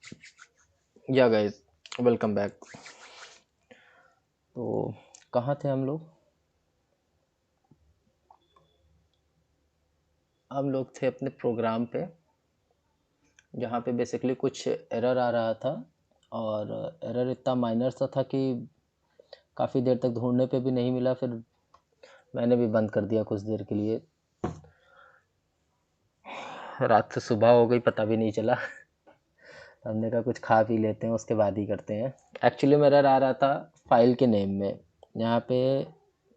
या guys, welcome back. तो कहाँ थे हम लोग? हम लोग थे अपने प्रोग्राम पे, जहाँ पे बेसिकली कुछ एरर आ रहा था। और एरर इतना माइनर सा था कि काफ़ी देर तक ढूंढने पे भी नहीं मिला। फिर मैंने भी बंद कर दिया कुछ देर के लिए। रात से सुबह हो गई, पता भी नहीं चला। हमने कहा कुछ खा पी लेते हैं, उसके बाद ही करते हैं। एक्चुअली मेरा आ रहा था फाइल के नेम में, यहाँ पे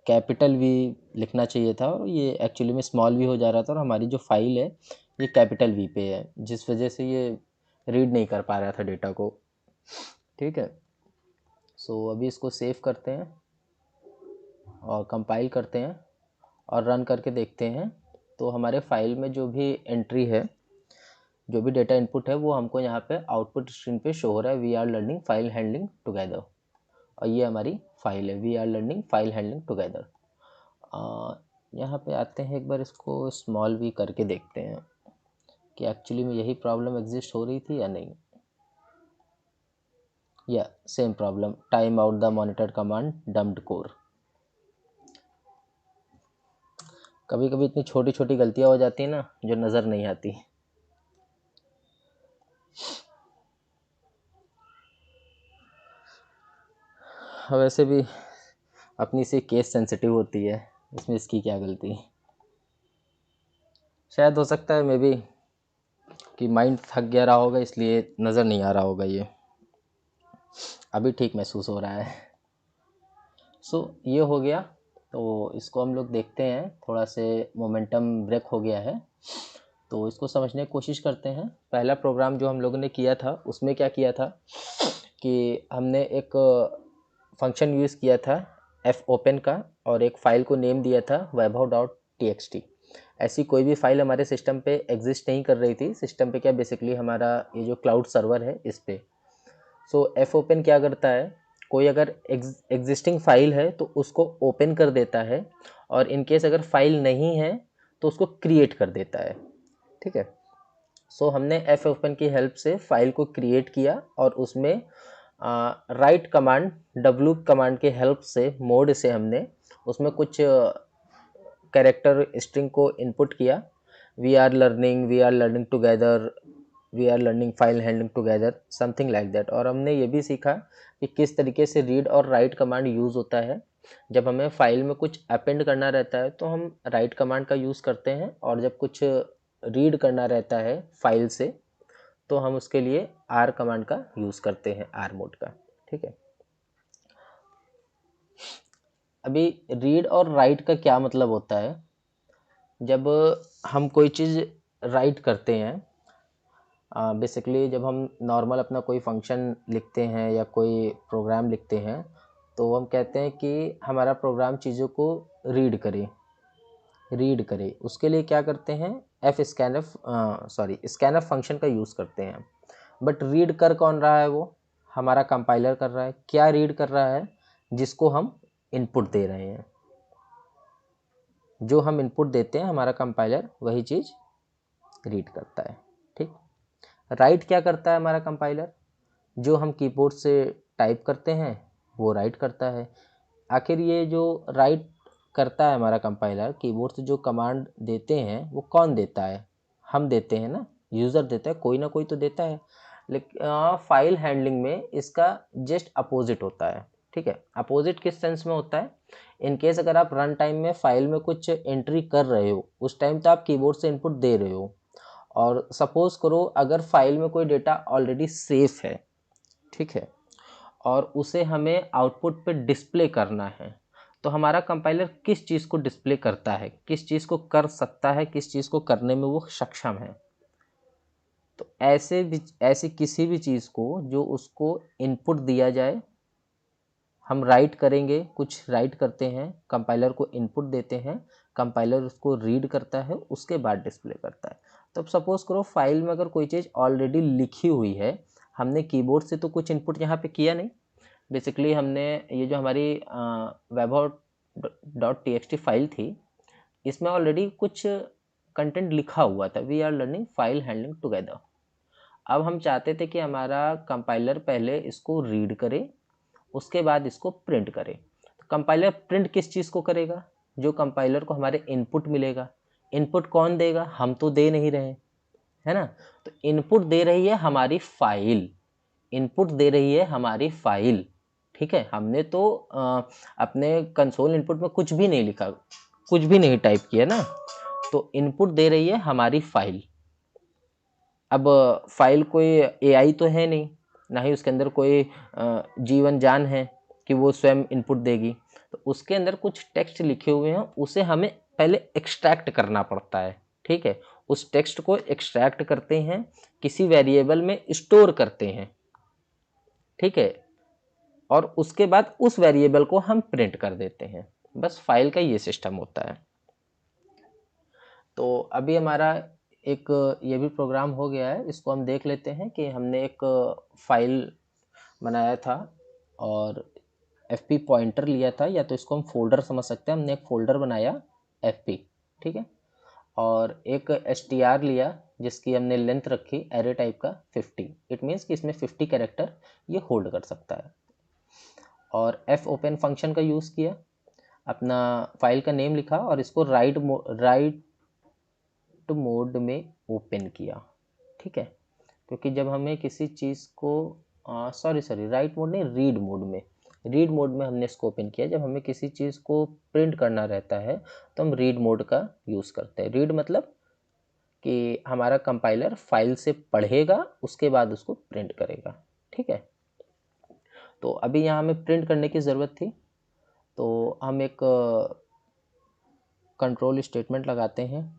कैपिटल वी लिखना चाहिए था, और ये एक्चुअली में स्मॉल वी हो जा रहा था। और हमारी जो फाइल है ये कैपिटल वी पे है, जिस वजह से ये रीड नहीं कर पा रहा था डेटा को। ठीक है, सो अभी इसको सेव करते हैं और कंपाइल करते हैं और रन करके देखते हैं। तो हमारे फाइल में जो भी एंट्री है, जो भी डेटा इनपुट है, वो हमको यहाँ पे आउटपुट स्क्रीन पे शो हो रहा है, we are learning file handling together. और ये हमारी फाइल है, we are learning file handling together. यहाँ पे आते हैं, एक बार इसको स्मॉल वी करके देखते हैं कि एक्चुअली में यही प्रॉब्लम एग्जिस्ट हो रही थी या नहीं। या same problem, time out the monitor command dumped core. कभी कभी इतनी छोटी छोटी गलतियाँ हो जाती हैं ना, जो नज़र नहीं आती। वैसे भी अपनी से केस सेंसिटिव होती है, इसमें इसकी क्या गलती। शायद हो सकता है मे बी कि माइंड थक गया रहा होगा, इसलिए नज़र नहीं आ रहा होगा। ये अभी ठीक महसूस हो रहा है। ये हो गया। तो इसको हम लोग देखते हैं, थोड़ा से मोमेंटम ब्रेक हो गया है, तो इसको समझने की कोशिश करते हैं। पहला प्रोग्राम जो हम लोगों ने किया था, उसमें क्या किया था कि हमने एक फंक्शन यूज़ किया था एफ ओपन का, और एक फ़ाइल को नेम दिया था वैभव.txt। ऐसी कोई भी फाइल हमारे सिस्टम पे एग्जिस्ट नहीं कर रही थी। सिस्टम पे क्या, बेसिकली हमारा ये जो क्लाउड सर्वर है इस पे। एफ ओपन क्या करता है, कोई अगर एग्जिस्टिंग फाइल है तो उसको ओपन कर देता है, और इन केस अगर फाइल नहीं है तो उसको क्रिएट कर देता है। ठीक है, हमने एफ ओपन की हेल्प से फाइल को क्रिएट किया, और उसमें राइट कमांड, डब्ल्यू कमांड के हेल्प से, मोड से हमने उसमें कुछ कैरेक्टर स्ट्रिंग को इनपुट किया। We are learning together, we are learning file handling together, something like that. और हमने ये भी सीखा कि किस तरीके से रीड और राइट कमांड यूज़ होता है। जब हमें फाइल में कुछ अपेंड करना रहता है तो हम राइट कमांड का यूज़ करते हैं, और जब कुछ रीड करना रहता है फाइल से तो हम उसके लिए आर कमांड का यूज़ करते हैं, आर मोड का। ठीक है, अभी रीड और राइट का क्या मतलब होता है। जब हम कोई चीज़ राइट करते हैं, बेसिकली जब हम नॉर्मल अपना कोई फंक्शन लिखते हैं या कोई प्रोग्राम लिखते हैं, तो हम कहते हैं कि हमारा प्रोग्राम चीज़ों को रीड करे। उसके लिए क्या करते हैं, स्कैनफ फंक्शन का यूज़ करते हैं। बट रीड कर कौन रहा है, वो हमारा कंपाइलर कर रहा है। क्या रीड कर रहा है, जिसको हम इनपुट दे रहे हैं। जो हम इनपुट देते हैं, हमारा कंपाइलर वही चीज़ रीड करता है। ठीक, राइट क्या करता है हमारा कंपाइलर, जो हम कीबोर्ड से टाइप करते हैं वो राइट करता है। आखिर ये जो राइट करता है हमारा कंपाइलर, कीबोर्ड से जो कमांड देते हैं वो कौन देता है, हम देते हैं ना, यूज़र देता है, कोई ना कोई तो देता है। लेकिन फाइल हैंडलिंग में इसका जस्ट अपोजिट होता है। ठीक है, अपोजिट किस सेंस में होता है, इन केस अगर आप रन टाइम में फाइल में कुछ एंट्री कर रहे हो, उस टाइम तो आप कीबोर्ड से इनपुट दे रहे हो, और सपोज करो अगर फाइल में कोई डेटा ऑलरेडी सेफ है, ठीक है, और उसे हमें आउटपुट पे डिस्प्ले करना है, तो हमारा कंपाइलर किस चीज़ को डिस्प्ले करता है, किस चीज़ को कर सकता है, किस चीज़ को करने में वो सक्षम है। तो ऐसे किसी भी चीज़ को जो उसको इनपुट दिया जाए, हम राइट करेंगे, कुछ राइट करते हैं, कंपाइलर को इनपुट देते हैं, कंपाइलर उसको रीड करता है, उसके बाद डिस्प्ले करता है। तो अब सपोज करो फाइल में अगर कोई चीज़ ऑलरेडी लिखी हुई है, हमने कीबोर्ड से तो कुछ इनपुट यहाँ पे किया नहीं। बेसिकली हमने ये जो हमारी webhow.txt फाइल थी, इसमें ऑलरेडी कुछ कंटेंट लिखा हुआ था, we are learning file handling together. अब हम चाहते थे कि हमारा कंपाइलर पहले इसको रीड करे, उसके बाद इसको प्रिंट करे। तो कंपाइलर प्रिंट किस चीज़ को करेगा? जो कंपाइलर को हमारे इनपुट मिलेगा। इनपुट कौन देगा? हम तो दे नहीं रहे, है ना। तो इनपुट दे रही है हमारी फाइल, इनपुट दे रही है हमारी फाइल, ठीक है। हमने तो अपने कंसोल इनपुट में कुछ भी नहीं लिखा, कुछ भी नहीं टाइप किया ना, तो इनपुट दे रही है हमारी फाइल। अब फाइल कोई एआई तो है नहीं, ना ही उसके अंदर कोई जीवन जान है कि वो स्वयं इनपुट देगी। तो उसके अंदर कुछ टेक्स्ट लिखे हुए हैं, उसे हमें पहले एक्सट्रैक्ट करना पड़ता है, ठीक है। उस टेक्स्ट को एक्सट्रैक्ट करते हैं, किसी वेरिएबल में स्टोर करते हैं, ठीक है, और उसके बाद उस वेरिएबल को हम प्रिंट कर देते हैं। बस फाइल का ये सिस्टम होता है। तो अभी हमारा एक ये भी प्रोग्राम हो गया है, इसको हम देख लेते हैं कि हमने एक फाइल बनाया था और fp पॉइंटर लिया था, या तो इसको हम फोल्डर समझ सकते हैं। हमने एक फोल्डर बनाया fp, ठीक है, और एक str लिया जिसकी हमने लेंथ रखी एरे टाइप का 50। इट मीन्स कि इसमें 50 कैरेक्टर ये होल्ड कर सकता है। और f ओपन फंक्शन का यूज़ किया, अपना फाइल का नेम लिखा और इसको राइट मोड में ओपन किया, ठीक है। क्योंकि जब हमें किसी चीज़ को सॉरी राइट मोड नहीं, रीड मोड में हमने इसको ओपन किया। जब हमें किसी चीज़ को प्रिंट करना रहता है तो हम रीड मोड का यूज़ करते हैं। रीड मतलब कि हमारा कंपाइलर फाइल से पढ़ेगा, उसके बाद उसको प्रिंट करेगा, ठीक है। तो अभी यहाँ हमें प्रिंट करने की ज़रूरत थी, तो हम एक कंट्रोल स्टेटमेंट लगाते हैं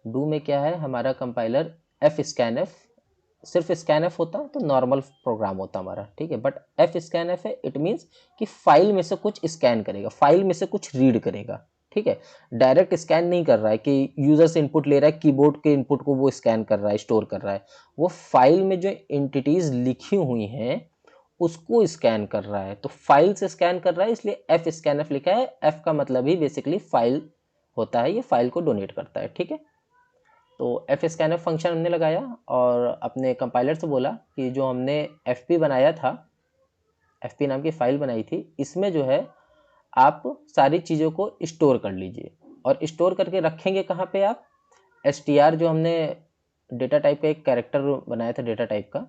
डू में क्या है, हमारा कंपाइलर fscanf, सिर्फ scanf होता तो नॉर्मल प्रोग्राम होता हमारा, ठीक है। बट fscanf है, इट मीन्स कि फाइल में से कुछ स्कैन करेगा, फाइल में से कुछ रीड करेगा, ठीक है। डायरेक्ट स्कैन नहीं कर रहा है कि यूजर से इनपुट ले रहा है, कीबोर्ड के इनपुट को वो स्कैन कर रहा है, स्टोर कर रहा है। वो फाइल में जो एंटिटीज लिखी हुई हैं उसको स्कैन कर रहा है। तो फाइल से स्कैन कर रहा है, इसलिए fscanf लिखा है। f का मतलब ही बेसिकली फाइल होता है, ये फाइल को डोनेट करता है, ठीक है। तो fscanf फंक्शन हमने लगाया और अपने कंपाइलर से बोला कि जो हमने fp बनाया था, fp नाम की फाइल बनाई थी, इसमें जो है आप सारी चीज़ों को स्टोर कर लीजिए। और स्टोर करके रखेंगे कहाँ पे आप? str जो हमने डेटा टाइप का एक कैरेक्टर बनाया था, डेटा टाइप का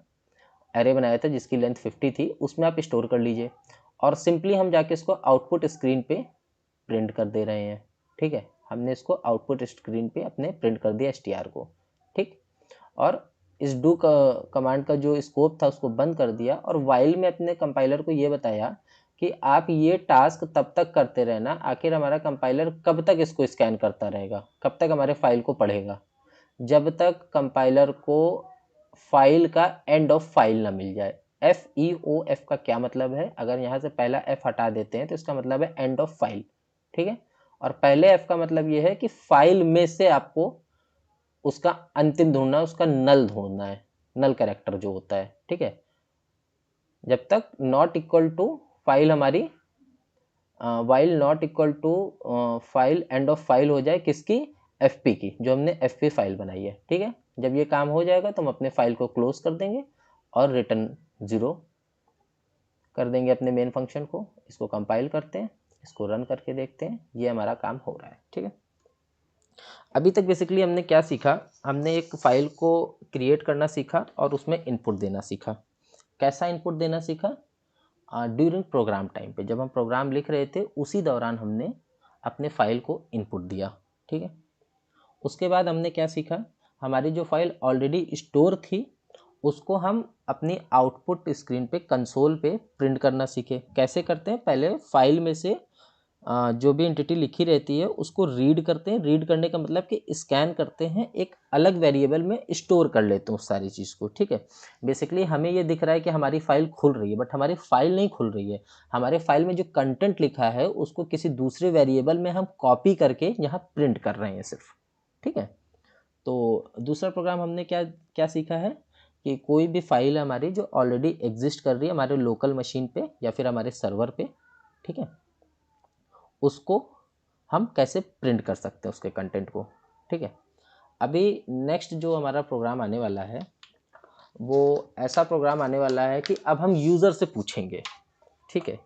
एरे बनाया था जिसकी लेंथ 50 थी, उसमें आप स्टोर कर लीजिए। और सिंपली हम जाके इसको आउटपुट स्क्रीन पे प्रिंट कर दे रहे हैं, ठीक है। हमने इसको आउटपुट स्क्रीन पे अपने प्रिंट कर दिया str को, ठीक। और इस डू का कमांड का जो स्कोप था उसको बंद कर दिया, और वाइल में अपने कंपाइलर को ये बताया कि आप ये टास्क तब तक करते रहना, आखिर हमारा कंपाइलर कब तक इसको स्कैन करता रहेगा, कब तक हमारे फाइल को पढ़ेगा, जब तक कंपाइलर को फाइल का एंड ऑफ फाइल ना मिल जाए। FEOF का क्या मतलब है? अगर यहाँ से पहला F हटा देते हैं तो इसका मतलब है एंड ऑफ फाइल, ठीक है। और पहले F का मतलब ये है कि फाइल में से आपको उसका अंतिम ढूंढना है, उसका नल ढूंढना है, नल कैरेक्टर जो होता है, ठीक है। जब तक नॉट इक्वल टू फाइल हमारी while not equal to file end of file हो जाए, किसकी? FP की, जो हमने FP फाइल बनाई है, ठीक है। जब ये काम हो जाएगा तो हम अपने फाइल को क्लोज कर देंगे और रिटर्न 0 कर देंगे अपने मेन फंक्शन को। इसको कंपाइल करते हैं, इसको रन करके देखते हैं, ये हमारा काम हो रहा है, ठीक है। अभी तक बेसिकली हमने क्या सीखा? हमने एक फाइल को क्रिएट करना सीखा और उसमें इनपुट देना सीखा। कैसा इनपुट देना सीखा? ड्यूरिंग प्रोग्राम टाइम पे, जब हम प्रोग्राम लिख रहे थे उसी दौरान हमने अपने फाइल को इनपुट दिया, ठीक है। उसके बाद हमने क्या सीखा? हमारी जो फाइल ऑलरेडी स्टोर थी उसको हम अपनी आउटपुट स्क्रीन पे, कंसोल पे प्रिंट करना सीखे। कैसे करते हैं? पहले फाइल में से जो भी एंटिटी लिखी रहती है उसको रीड करते हैं। रीड करने का मतलब कि स्कैन करते हैं, एक अलग वेरिएबल में स्टोर कर लेते हैं उस सारी चीज़ को, ठीक है। बेसिकली हमें ये दिख रहा है कि हमारी फाइल खुल रही है, बट हमारी फाइल नहीं खुल रही है। हमारे फाइल में जो कंटेंट लिखा है उसको किसी दूसरे वेरिएबल में हम कॉपी करके यहाँ प्रिंट कर रहे हैं सिर्फ, ठीक है। तो दूसरा प्रोग्राम हमने क्या क्या सीखा है कि कोई भी फाइल हमारी जो ऑलरेडी एग्जिस्ट कर रही है हमारे लोकल मशीन पे या फिर हमारे सर्वर पे, ठीक है, उसको हम कैसे प्रिंट कर सकते हैं उसके कंटेंट को, ठीक है। अभी नेक्स्ट जो हमारा प्रोग्राम आने वाला है वो ऐसा प्रोग्राम आने वाला है कि अब हम यूज़र से पूछेंगे, ठीक है।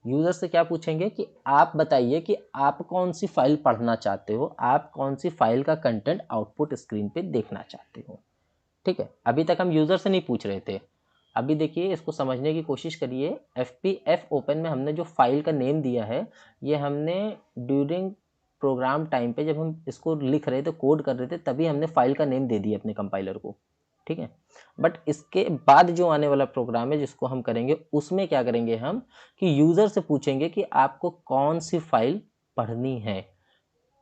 यूज़र से क्या पूछेंगे कि आप बताइए कि आप कौन सी फाइल पढ़ना चाहते हो, आप कौन सी फाइल का कंटेंट आउटपुट स्क्रीन पे देखना चाहते हो, ठीक है। अभी तक हम यूज़र से नहीं पूछ रहे थे। अभी देखिए, इसको समझने की कोशिश करिए। एफ ओपन में हमने जो फाइल का नेम दिया है, ये हमने ड्यूरिंग प्रोग्राम टाइम पे जब हम इसको लिख रहे थे, कोड कर रहे थे, तभी हमने फाइल का नेम दे दिया अपने कंपाइलर को, ठीक है। बट इसके बाद जो आने वाला प्रोग्राम है जिसको हम करेंगे, उसमें क्या करेंगे हम कि यूज़र से पूछेंगे कि आपको कौन सी फाइल पढ़नी है।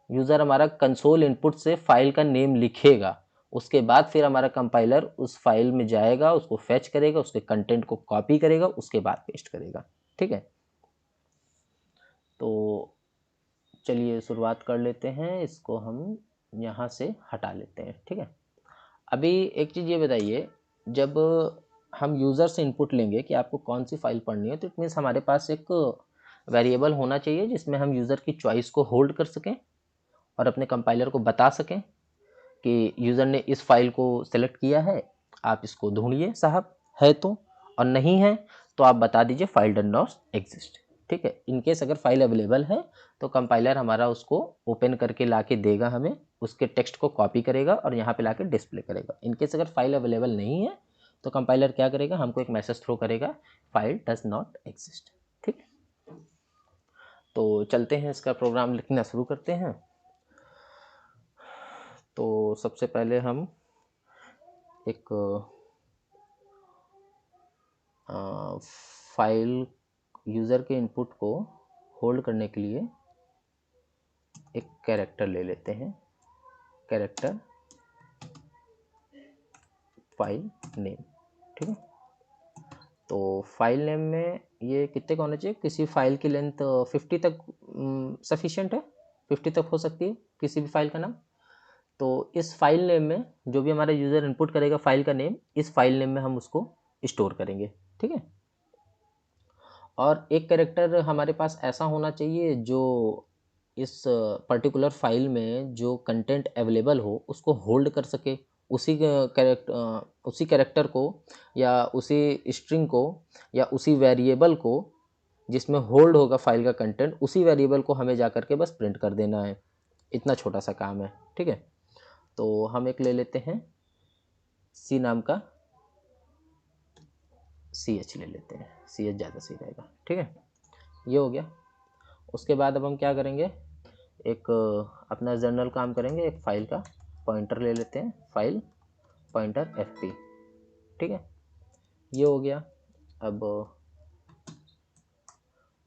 यूज़र हमारा कंसोल इनपुट से फाइल का नेम लिखेगा, उसके बाद फिर हमारा कंपाइलर उस फाइल में जाएगा, उसको फेच करेगा, उसके कंटेंट को कॉपी करेगा, उसके बाद पेस्ट करेगा, ठीक है। तो चलिए शुरुआत कर लेते हैं, इसको हम यहाँ से हटा लेते हैं, ठीक है। अभी एक चीज़ ये बताइए, जब हम यूज़र से इनपुट लेंगे कि आपको कौन सी फाइल पढ़नी है, तो इट मीन्स हमारे पास एक वेरिएबल होना चाहिए जिसमें हम यूज़र की चॉइस को होल्ड कर सकें और अपने कंपाइलर को बता सकें कि यूज़र ने इस फाइल को सेलेक्ट किया है, आप इसको ढूंढिए साहब, है तो, और नहीं है तो आप बता दीजिए फाइल डज नॉट एग्जिस्ट, ठीक है। इनकेस अगर फाइल अवेलेबल है तो कंपाइलर हमारा उसको ओपन करके ला के देगा हमें, उसके टेक्स्ट को कॉपी करेगा और यहाँ पे ला के डिस्प्ले करेगा। इनकेस अगर फाइल अवेलेबल नहीं है तो कंपाइलर क्या करेगा, हमको एक मैसेज थ्रो करेगा, फाइल डज नॉट एग्जिस्ट, ठीक। तो चलते हैं, इसका प्रोग्राम लिखना शुरू करते हैं। तो सबसे पहले हम एक फाइल यूज़र के इनपुट को होल्ड करने के लिए एक कैरेक्टर ले लेते हैं, कैरेक्टर फाइल नेम, ठीक है। तो फाइल नेम में ये कितने का होना चाहिए, किसी फाइल की लेंथ 50 तक सफिशिएंट है, 50 तक हो सकती है किसी भी फाइल का नाम। तो इस फाइल नेम में जो भी हमारा यूज़र इनपुट करेगा फाइल का नेम, इस फाइल नेम में हम उसको स्टोर करेंगे, ठीक है। और एक कैरेक्टर हमारे पास ऐसा होना चाहिए जो इस पर्टिकुलर फाइल में जो कंटेंट अवेलेबल हो उसको होल्ड कर सके, उसी कैरेक्टर को या उसी स्ट्रिंग को या उसी वेरिएबल को जिसमें होल्ड होगा फाइल का कंटेंट, उसी वेरिएबल को हमें जा करके बस प्रिंट कर देना है। इतना छोटा सा काम है, ठीक है। तो हम एक ले लेते हैं सी नाम का, सी एच ले लेते हैं, सी एच ज़्यादा सही रहेगा, ठीक है। ये हो गया। उसके बाद अब हम क्या करेंगे, एक अपना जनरल काम करेंगे, एक फाइल का पॉइंटर ले लेते हैं, फाइल पॉइंटर एफ पी, ठीक है। ये हो गया। अब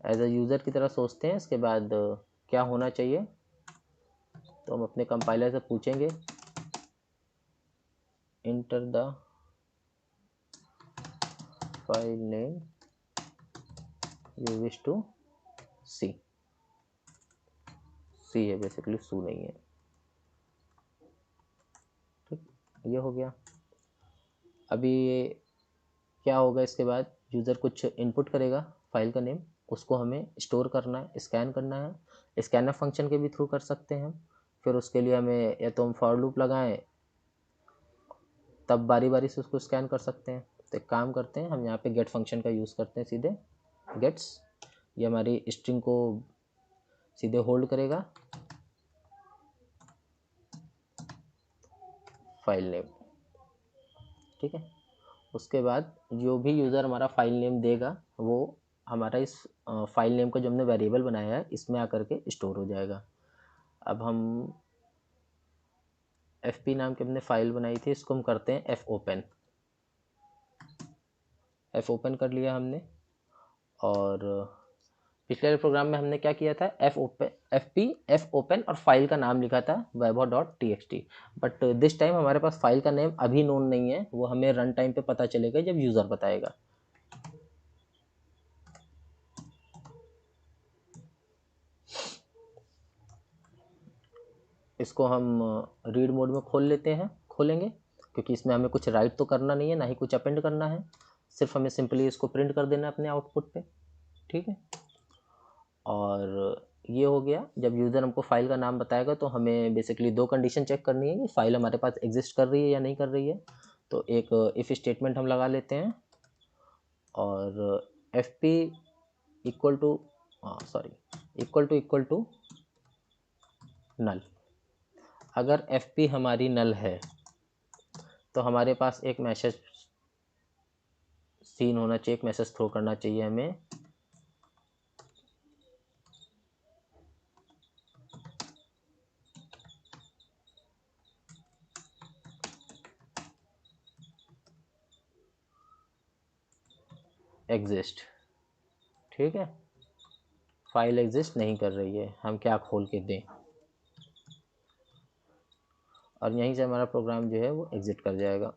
एज अ यूज़र की तरह सोचते हैं, इसके बाद क्या होना चाहिए, तो हम अपने कंपाइलर से पूछेंगे enter the file name you wish to see, C है बेसिकली, सू नहीं है, ठीक। ये हो गया। अभी क्या होगा, इसके बाद यूज़र कुछ इनपुट करेगा फाइल का नेम, उसको हमें स्टोर करना है, स्कैन करना है। स्कैनर फंक्शन के भी थ्रू कर सकते हैं हम। फिर उसके लिए हमें या तो हम फॉर लूप लगाएं, तब बारी बारी से उसको स्कैन कर सकते हैं। तो एक काम करते हैं, हम यहाँ पे गेट फंक्शन का यूज़ करते हैं, सीधे गेट्स, ये हमारी स्ट्रिंग को सीधे होल्ड करेगा फाइल नेम, ठीक है। उसके बाद जो भी यूज़र हमारा फाइल नेम देगा वो हमारा इस फाइल नेम का जो हमने वेरिएबल बनाया है इसमें आकर के स्टोर हो जाएगा। अब हम एफ पी नाम की हमने फाइल बनाई थी, इसको हम करते हैं एफ ओपन, एफ ओपन कर लिया हमने। और पिछले प्रोग्राम में हमने क्या किया था, एफ ओपन और फाइल का नाम लिखा था वैभव.txt, बट दिस टाइम हमारे पास फाइल का नेम अभी नोन नहीं है, वो हमें रन टाइम पे पता चलेगा जब यूज़र बताएगा। इसको हम रीड मोड में खोलेंगे, क्योंकि इसमें हमें कुछ राइट तो करना नहीं है, ना ही कुछ अपेंड करना है, सिर्फ हमें सिंपली इसको प्रिंट कर देना है अपने आउटपुट पे, ठीक है। और ये हो गया। जब यूज़र हमको फाइल का नाम बताएगा तो हमें बेसिकली दो कंडीशन चेक करनी है कि फ़ाइल हमारे पास एग्जिस्ट कर रही है या नहीं कर रही है। तो एक इफ़ स्टेटमेंट हम लगा लेते हैं और F P equal to equal to null. अगर एफ पी हमारी नल है तो हमारे पास एक मैसेज सीन होना चाहिए, एक मैसेज थ्रो करना चाहिए हमें एग्जिस्ट। ठीक है, फाइल एग्जिस्ट नहीं कर रही है, हम क्या खोल के दें, और यहीं से हमारा प्रोग्राम जो है वो एग्जिट कर जाएगा।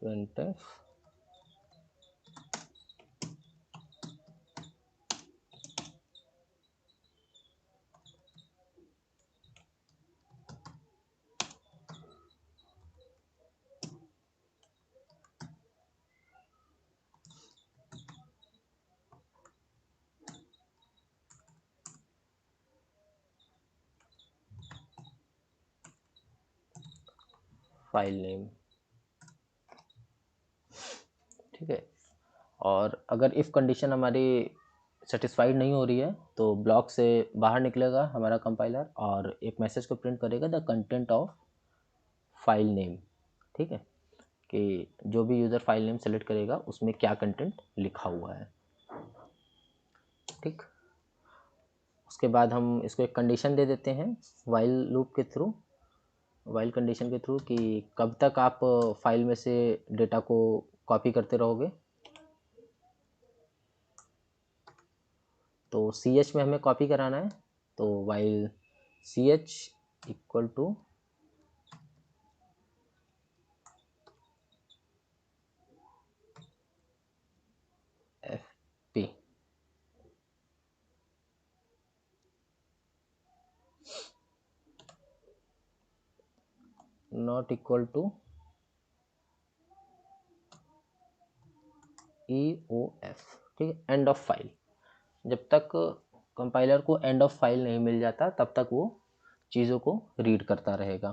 printf file name. ठीक है, और अगर इफ़ कंडीशन हमारी सेटिस्फाइड नहीं हो रही है तो ब्लॉक से बाहर निकलेगा हमारा कंपाइलर और एक मैसेज को प्रिंट करेगा the content of file name. ठीक है, कि जो भी यूज़र फाइल नेम सेलेक्ट करेगा उसमें क्या कंटेंट लिखा हुआ है। ठीक, उसके बाद हम इसको एक कंडीशन दे देते हैं वाइल लूप के थ्रू, वाइल कंडीशन के थ्रू कि कब तक आप फाइल में से डेटा को कॉपी करते रहोगे। तो सी एच में हमें कॉपी कराना है, तो while C H equal to F P. Not equal to E O F. ठीक है, एंड ऑफ फाइल। जब तक कंपाइलर को एंड ऑफ फाइल नहीं मिल जाता तब तक वो चीज़ों को रीड करता रहेगा।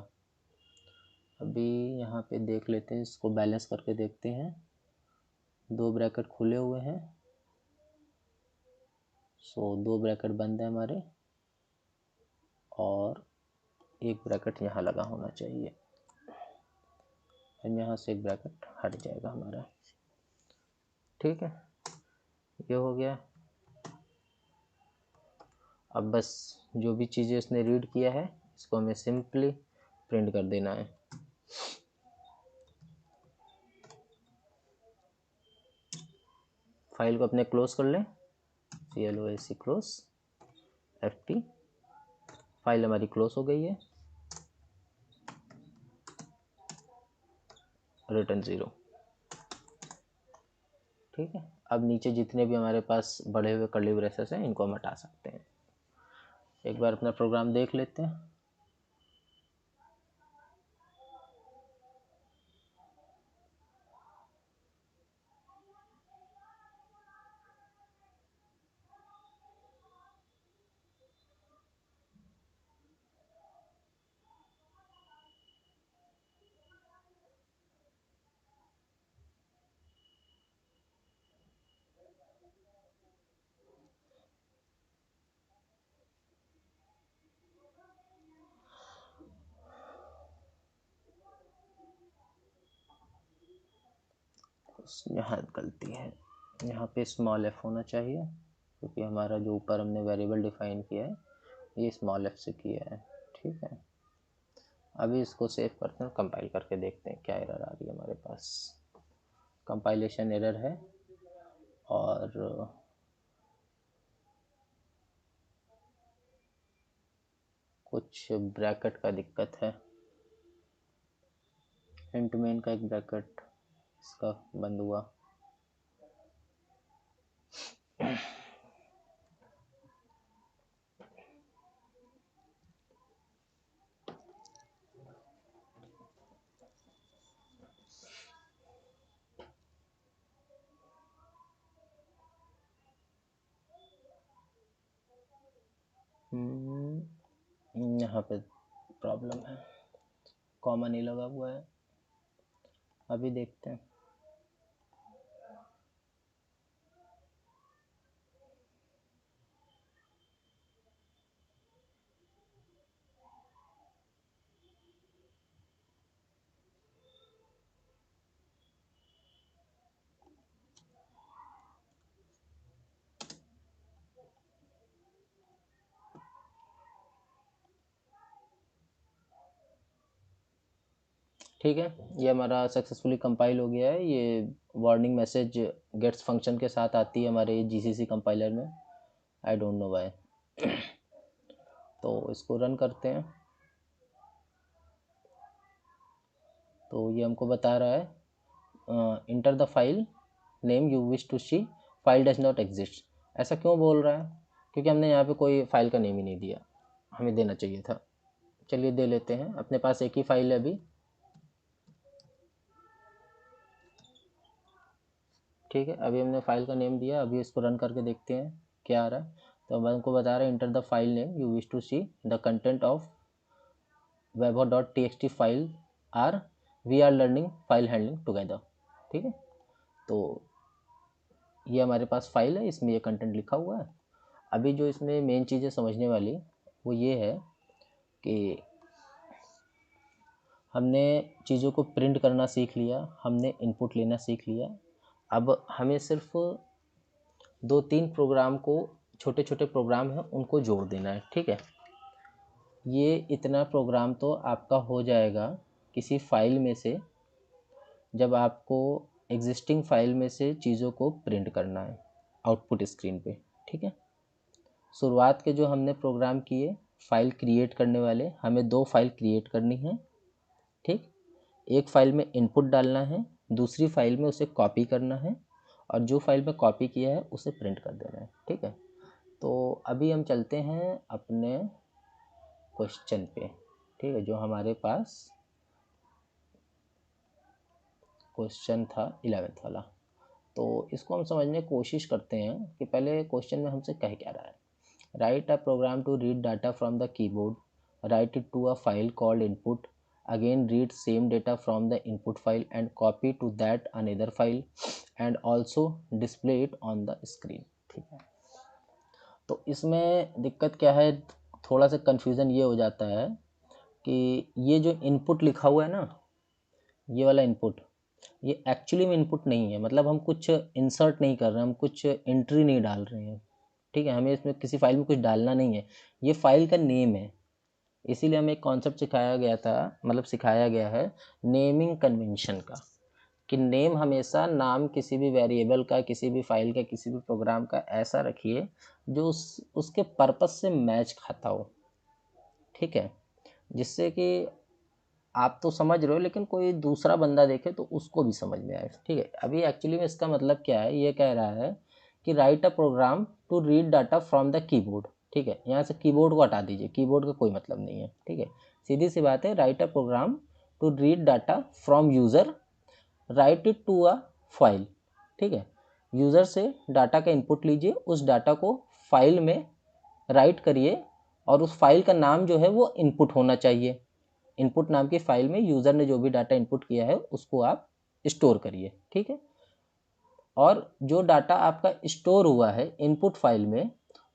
अभी यहाँ पे देख लेते हैं, इसको बैलेंस करके देखते हैं। 2 ब्रैकेट खुले हुए हैं, सो 2 ब्रैकेट बंद है हमारे, और एक ब्रैकेट यहाँ लगा होना चाहिए, और यहाँ से एक ब्रैकेट हट जाएगा हमारा। ठीक है, ये हो गया। अब बस जो भी चीज़ें उसने रीड किया है इसको हमें सिंपली प्रिंट कर देना है। फाइल को अपने क्लोज कर लें, CLOSE क्लोज, FT। फाइल हमारी क्लोज हो गई है, रिटर्न 0। ठीक है, अब नीचे जितने भी हमारे पास बढ़े हुए कर्ली ब्रेसेस हैं इनको हम हटा सकते हैं। एक बार अपना प्रोग्राम देख लेते हैं। यहाँ गलती है, यहाँ पे स्मॉल f होना चाहिए, क्योंकि हमारा जो ऊपर हमने वेरिएबल डिफाइन किया है ये स्मॉल f से किया है। ठीक है, अभी इसको सेव करते हैं, कंपाइल करके देखते हैं क्या एरर आ रही है हमारे पास। कंपाइलेशन एरर है और कुछ ब्रैकेट का दिक्कत है। इंट मेन का एक ब्रैकेट इसका बंद हुआ। यहाँ पे प्रॉब्लम है, कॉमा नहीं लगा हुआ है, अभी देखते हैं। ठीक है, ये हमारा सक्सेसफुली कंपाइल हो गया है। ये वार्निंग मैसेज गेट्स फंक्शन के साथ आती है हमारे जीसीसी कंपाइलर में, आई डोंट नो व्हाई। तो इसको रन करते हैं, तो ये हमको बता रहा है enter the file name you wish to see, file does not exist. ऐसा क्यों बोल रहा है? क्योंकि हमने यहाँ पे कोई फाइल का नेम ही नहीं दिया, हमें देना चाहिए था। चलिए दे लेते हैं, अपने पास एक ही फाइल है अभी। ठीक है, अभी हमने फाइल का नेम दिया, अभी इसको रन करके देखते हैं क्या आ रहा है। तो अब हमको बता रहा है enter the file name you wish to see, the content of webhot.txt file are we are learning file handling together. ठीक है, तो ये हमारे पास फाइल है, इसमें ये कंटेंट लिखा हुआ है। अभी जो इसमें मेन चीज़ें समझने वाली वो ये है कि हमने चीज़ों को प्रिंट करना सीख लिया, हमने इनपुट लेना सीख लिया। अब हमें सिर्फ 2-3 प्रोग्राम को, छोटे छोटे प्रोग्राम हैं उनको जोड़ देना है। ठीक है, ये इतना प्रोग्राम तो आपका हो जाएगा किसी फाइल में से, जब आपको एग्जिस्टिंग फाइल में से चीज़ों को प्रिंट करना है आउटपुट स्क्रीन पे। ठीक है, शुरुआत के जो हमने प्रोग्राम किए फाइल क्रिएट करने वाले, हमें 2 फाइल क्रिएट करनी है। ठीक, एक फाइल में इनपुट डालना है, दूसरी फाइल में उसे कॉपी करना है, और जो फाइल में कॉपी किया है उसे प्रिंट कर देना है। ठीक है, तो अभी हम चलते हैं अपने क्वेश्चन पे। ठीक है, जो हमारे पास क्वेश्चन था 11th वाला, तो इसको हम समझने की कोशिश करते हैं कि पहले क्वेश्चन में हमसे कह क्या रहा है। Write a program to read data from the keyboard, write it to a file called input, again read same data from the input file and copy to that another file and also display it on the screen। ठीक है, तो इसमें दिक्कत क्या है, थोड़ा सा confusion ये हो जाता है कि ये जो इनपुट लिखा हुआ है ना, ये वाला इनपुट, ये एक्चुअली में इनपुट नहीं है। मतलब हम कुछ इंसर्ट नहीं कर रहे हैं, हम कुछ एंट्री नहीं डाल रहे हैं। ठीक है, हमें इसमें किसी फाइल में कुछ डालना नहीं है, ये फाइल का नेम है। इसीलिए हमें एक कॉन्सेप्ट सिखाया गया था, मतलब सिखाया गया है नेमिंग कन्वेंशन का, कि नेम हमेशा नाम किसी भी वेरिएबल का, किसी भी फाइल का, किसी भी प्रोग्राम का ऐसा रखिए जो उसके पर्पस से मैच खाता हो। ठीक है, जिससे कि आप तो समझ रहे हो लेकिन कोई दूसरा बंदा देखे तो उसको भी समझ में आए। ठीक है, अभी एक्चुअली में इसका मतलब क्या है, ये कह रहा है कि write a program to read data from the keyboard. ठीक है, यहाँ से कीबोर्ड को हटा दीजिए, कीबोर्ड का कोई मतलब नहीं है। ठीक है, सीधी सी बात है, write a program to read data from user, write it to a file. ठीक है, यूज़र से डाटा का इनपुट लीजिए, उस डाटा को फाइल में राइट करिए, और उस फाइल का नाम जो है वो इनपुट होना चाहिए। इनपुट नाम की फाइल में यूज़र ने जो भी डाटा इनपुट किया है उसको आप स्टोर करिए। ठीक है, और जो डाटा आपका स्टोर हुआ है इनपुट फाइल में,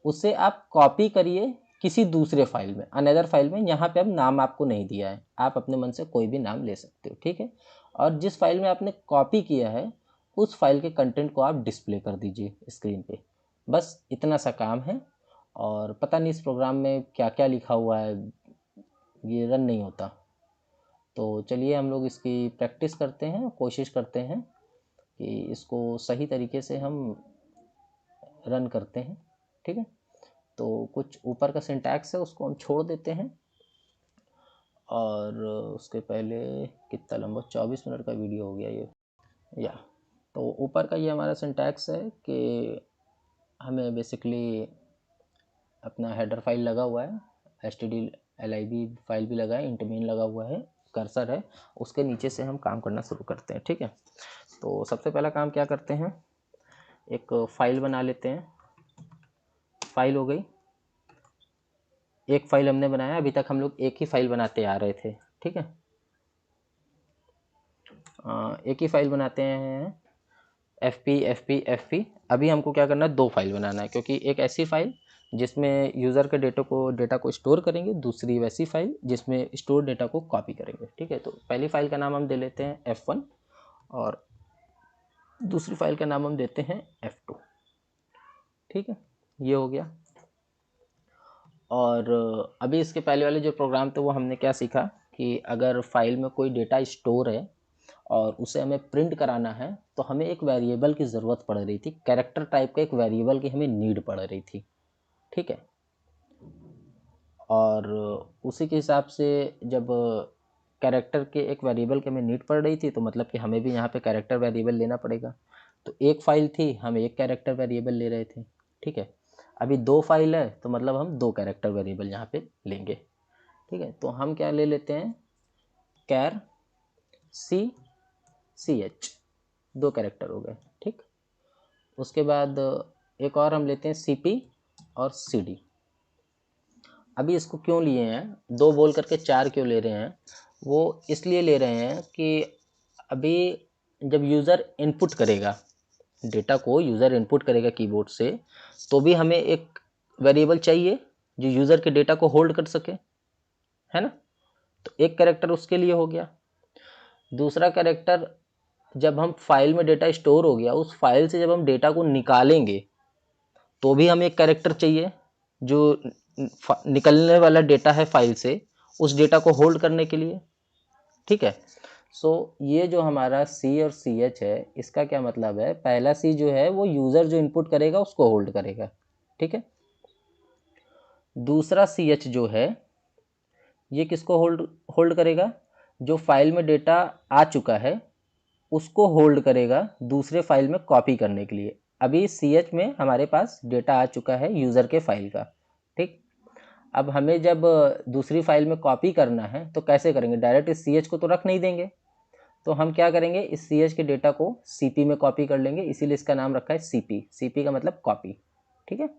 उसे आप कॉपी करिए किसी दूसरे फाइल में, अनदर फाइल में। यहाँ पे अब नाम आपको नहीं दिया है, आप अपने मन से कोई भी नाम ले सकते हो। ठीक है, और जिस फाइल में आपने कॉपी किया है उस फाइल के कंटेंट को आप डिस्प्ले कर दीजिए स्क्रीन पे। बस इतना सा काम है, और पता नहीं इस प्रोग्राम में क्या क्या लिखा हुआ है, ये रन नहीं होता। तो चलिए हम लोग इसकी प्रैक्टिस करते हैं, कोशिश करते हैं कि इसको सही तरीके से हम रन करते हैं। ठीक है, तो कुछ ऊपर का सिंटैक्स है उसको हम छोड़ देते हैं, और उसके पहले कितना लंबा 24 मिनट का वीडियो हो गया ये। या तो ऊपर का ये हमारा सिंटैक्स है कि हमें बेसिकली अपना हेडर फाइल लगा हुआ है, stdlib फाइल भी लगा है, इंट मेन लगा हुआ है, कर्सर है, उसके नीचे से हम काम करना शुरू करते हैं। ठीक है, तो सबसे पहला काम क्या करते हैं, एक फाइल बना लेते हैं। फाइल हो गई, एक फाइल हमने बनाया, अभी तक हम लोग एक ही फाइल बनाते आ रहे थे, ठीक है। एक ही फाइल बनाते हैं, एफ पी। अभी हमको क्या करना है, दो फाइल बनाना है, क्योंकि एक ऐसी फाइल जिसमें यूज़र के डेटा को स्टोर करेंगे, दूसरी वैसी फाइल जिसमें स्टोर डेटा को कॉपी करेंगे, ठीक है। तो पहली फाइल का नाम हम दे लेते हैं F1 और दूसरी फाइल का नाम हम देते हैं F2, ठीक है। ये हो गया। और अभी इसके पहले वाले जो प्रोग्राम थे वो हमने क्या सीखा कि अगर फाइल में कोई डेटा स्टोर है और उसे हमें प्रिंट कराना है तो हमें एक वेरिएबल की ज़रूरत पड़ रही थी, कैरेक्टर टाइप का एक वेरिएबल की हमें नीड पड़ रही थी, ठीक है। और उसी के हिसाब से जब कैरेक्टर के एक वेरिएबल की हमें नीड पड़ रही थी तो मतलब कि हमें भी यहाँ पे कैरेक्टर वेरिएबल लेना पड़ेगा। तो एक फ़ाइल थी, हम एक कैरेक्टर वेरिएबल ले रहे थे, ठीक है। अभी दो फाइल है तो मतलब हम दो कैरेक्टर वेरिएबल यहाँ पे लेंगे, ठीक है। तो हम क्या ले लेते हैं, कैर सी एच, दो कैरेक्टर हो गए, ठीक। उसके बाद एक और हम लेते हैं सी पी और सी डी। अभी इसको क्यों लिए हैं, दो बोल करके चार क्यों ले रहे हैं, वो इसलिए ले रहे हैं कि अभी जब यूज़र इनपुट करेगा डेटा को, यूज़र इनपुट करेगा कीबोर्ड से, तो भी हमें एक वेरिएबल चाहिए जो यूज़र के डेटा को होल्ड कर सके, है ना। तो एक कैरेक्टर उसके लिए हो गया। दूसरा कैरेक्टर, जब हम फाइल में डेटा स्टोर हो गया, उस फाइल से जब हम डेटा को निकालेंगे तो भी हमें एक कैरेक्टर चाहिए जो निकलने वाला डेटा है फाइल से, उस डेटा को होल्ड करने के लिए, ठीक है। सो ये जो हमारा सी और सी एच है, इसका क्या मतलब है, पहला सी जो है वो यूज़र जो इनपुट करेगा उसको होल्ड करेगा, ठीक है। दूसरा सी एच जो है ये किसको होल्ड होल्ड करेगा, जो फाइल में डेटा आ चुका है उसको होल्ड करेगा दूसरे फाइल में कॉपी करने के लिए। अभी सी एच में हमारे पास डेटा आ चुका है यूज़र के फाइल का, ठीक। अब हमें जब दूसरी फाइल में कॉपी करना है तो कैसे करेंगे, डायरेक्ट इस सी एच को तो रख नहीं देंगे, तो हम क्या करेंगे, इस सी एच के डेटा को सी पी में कॉपी कर लेंगे, इसीलिए इसका नाम रखा है सी पी। सी पी का मतलब कॉपी, ठीक है।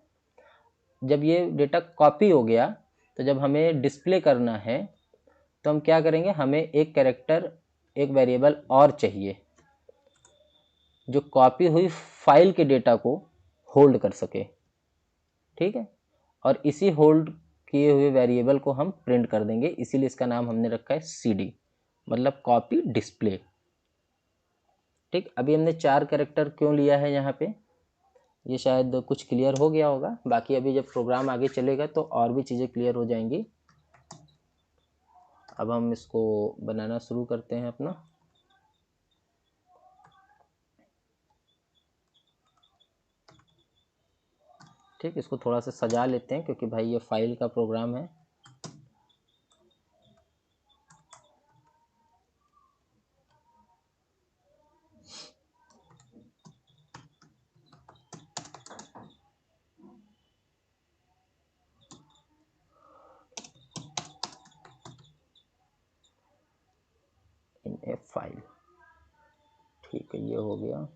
जब ये डेटा कॉपी हो गया तो जब हमें डिस्प्ले करना है तो हम क्या करेंगे, हमें एक कैरेक्टर, एक वेरिएबल और चाहिए जो कॉपी हुई फाइल के डेटा को होल्ड कर सके, ठीक है। और इसी होल्ड किए हुए वेरिएबल को हम प्रिंट कर देंगे, इसीलिए इसका नाम हमने रखा है सी डी, मतलब कॉपी डिस्प्ले, ठीक। अभी हमने चार कैरेक्टर क्यों लिया है यहाँ पे, ये शायद कुछ क्लियर हो गया होगा, बाकी अभी जब प्रोग्राम आगे चलेगा तो और भी चीज़ें क्लियर हो जाएंगी। अब हम इसको बनाना शुरू करते हैं अपना। ठीक, इसको थोड़ा सा सजा लेते हैं क्योंकि भाई ये फाइल का प्रोग्राम है। इन ए फाइल, ठीक है, ये हो गया।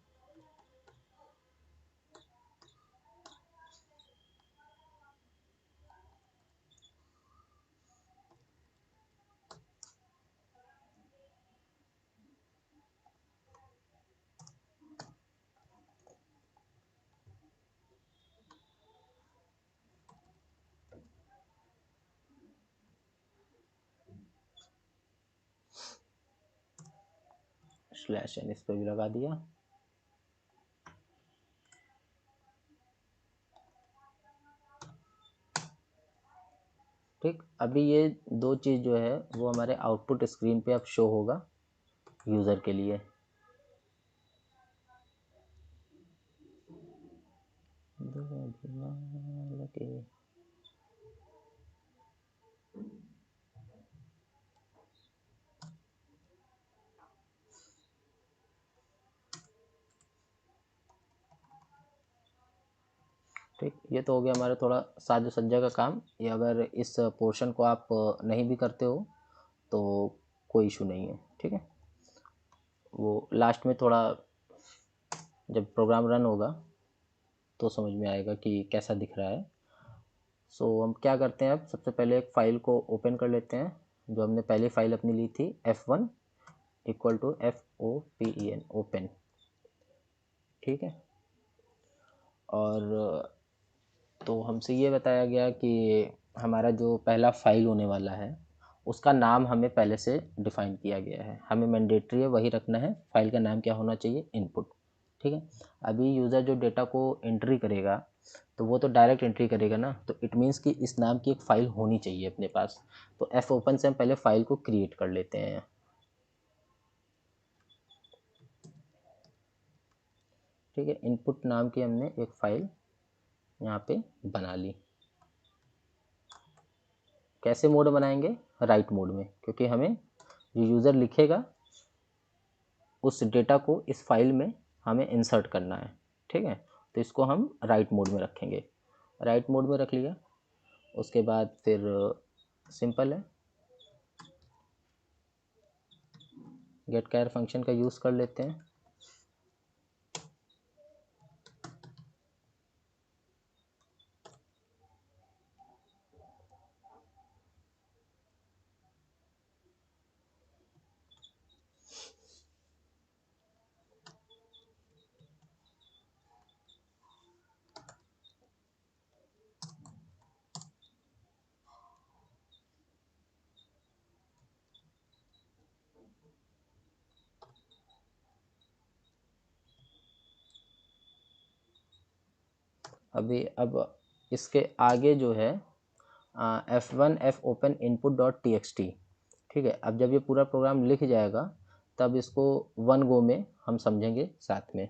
स्लैश एन इस पर भी लगा दिया। ठीक, अभी ये दो चीज़ जो है वो हमारे आउटपुट स्क्रीन पे अब शो होगा यूज़र के लिए। ठीक, ये तो हो गया हमारा थोड़ा साज सज्जा का काम। ये अगर इस पोर्शन को आप नहीं भी करते हो तो कोई इशू नहीं है, ठीक है। वो लास्ट में थोड़ा जब प्रोग्राम रन होगा तो समझ में आएगा कि कैसा दिख रहा है। सो हम क्या करते हैं, अब सबसे पहले एक फ़ाइल को ओपन कर लेते हैं, जो हमने पहली फ़ाइल अपनी ली थी F1 equal to FOPEN, open. ठीक है, और तो हमसे ये बताया गया कि हमारा जो पहला फ़ाइल होने वाला है उसका नाम हमें पहले से डिफ़ाइन किया गया है, हमें मैंडेटरी है वही रखना है। फ़ाइल का नाम क्या होना चाहिए, इनपुट। ठीक है, अभी यूज़र जो डेटा को एंट्री करेगा तो वो तो डायरेक्ट एंट्री करेगा ना, तो इट मीन्स कि इस नाम की एक फ़ाइल होनी चाहिए अपने पास। तो एफ ओपन से हम पहले फ़ाइल को क्रिएट कर लेते हैं। ठीक है, इनपुट नाम की हमने एक फ़ाइल यहाँ पे बना ली। कैसे मोड बनाएंगे, राइट मोड में, क्योंकि हमें जो यूज़र लिखेगा उस डेटा को इस फाइल में हमें इंसर्ट करना है। ठीक है, तो इसको हम राइट मोड में रखेंगे। राइट मोड में रख लिया, उसके बाद फिर सिंपल है, गेट कैर फंक्शन का यूज़ कर लेते हैं। अब इसके आगे जो है F1 F open input dot TXT। ठीक है, अब जब ये पूरा प्रोग्राम लिख जाएगा तब इसको वन गो में हम समझेंगे साथ में।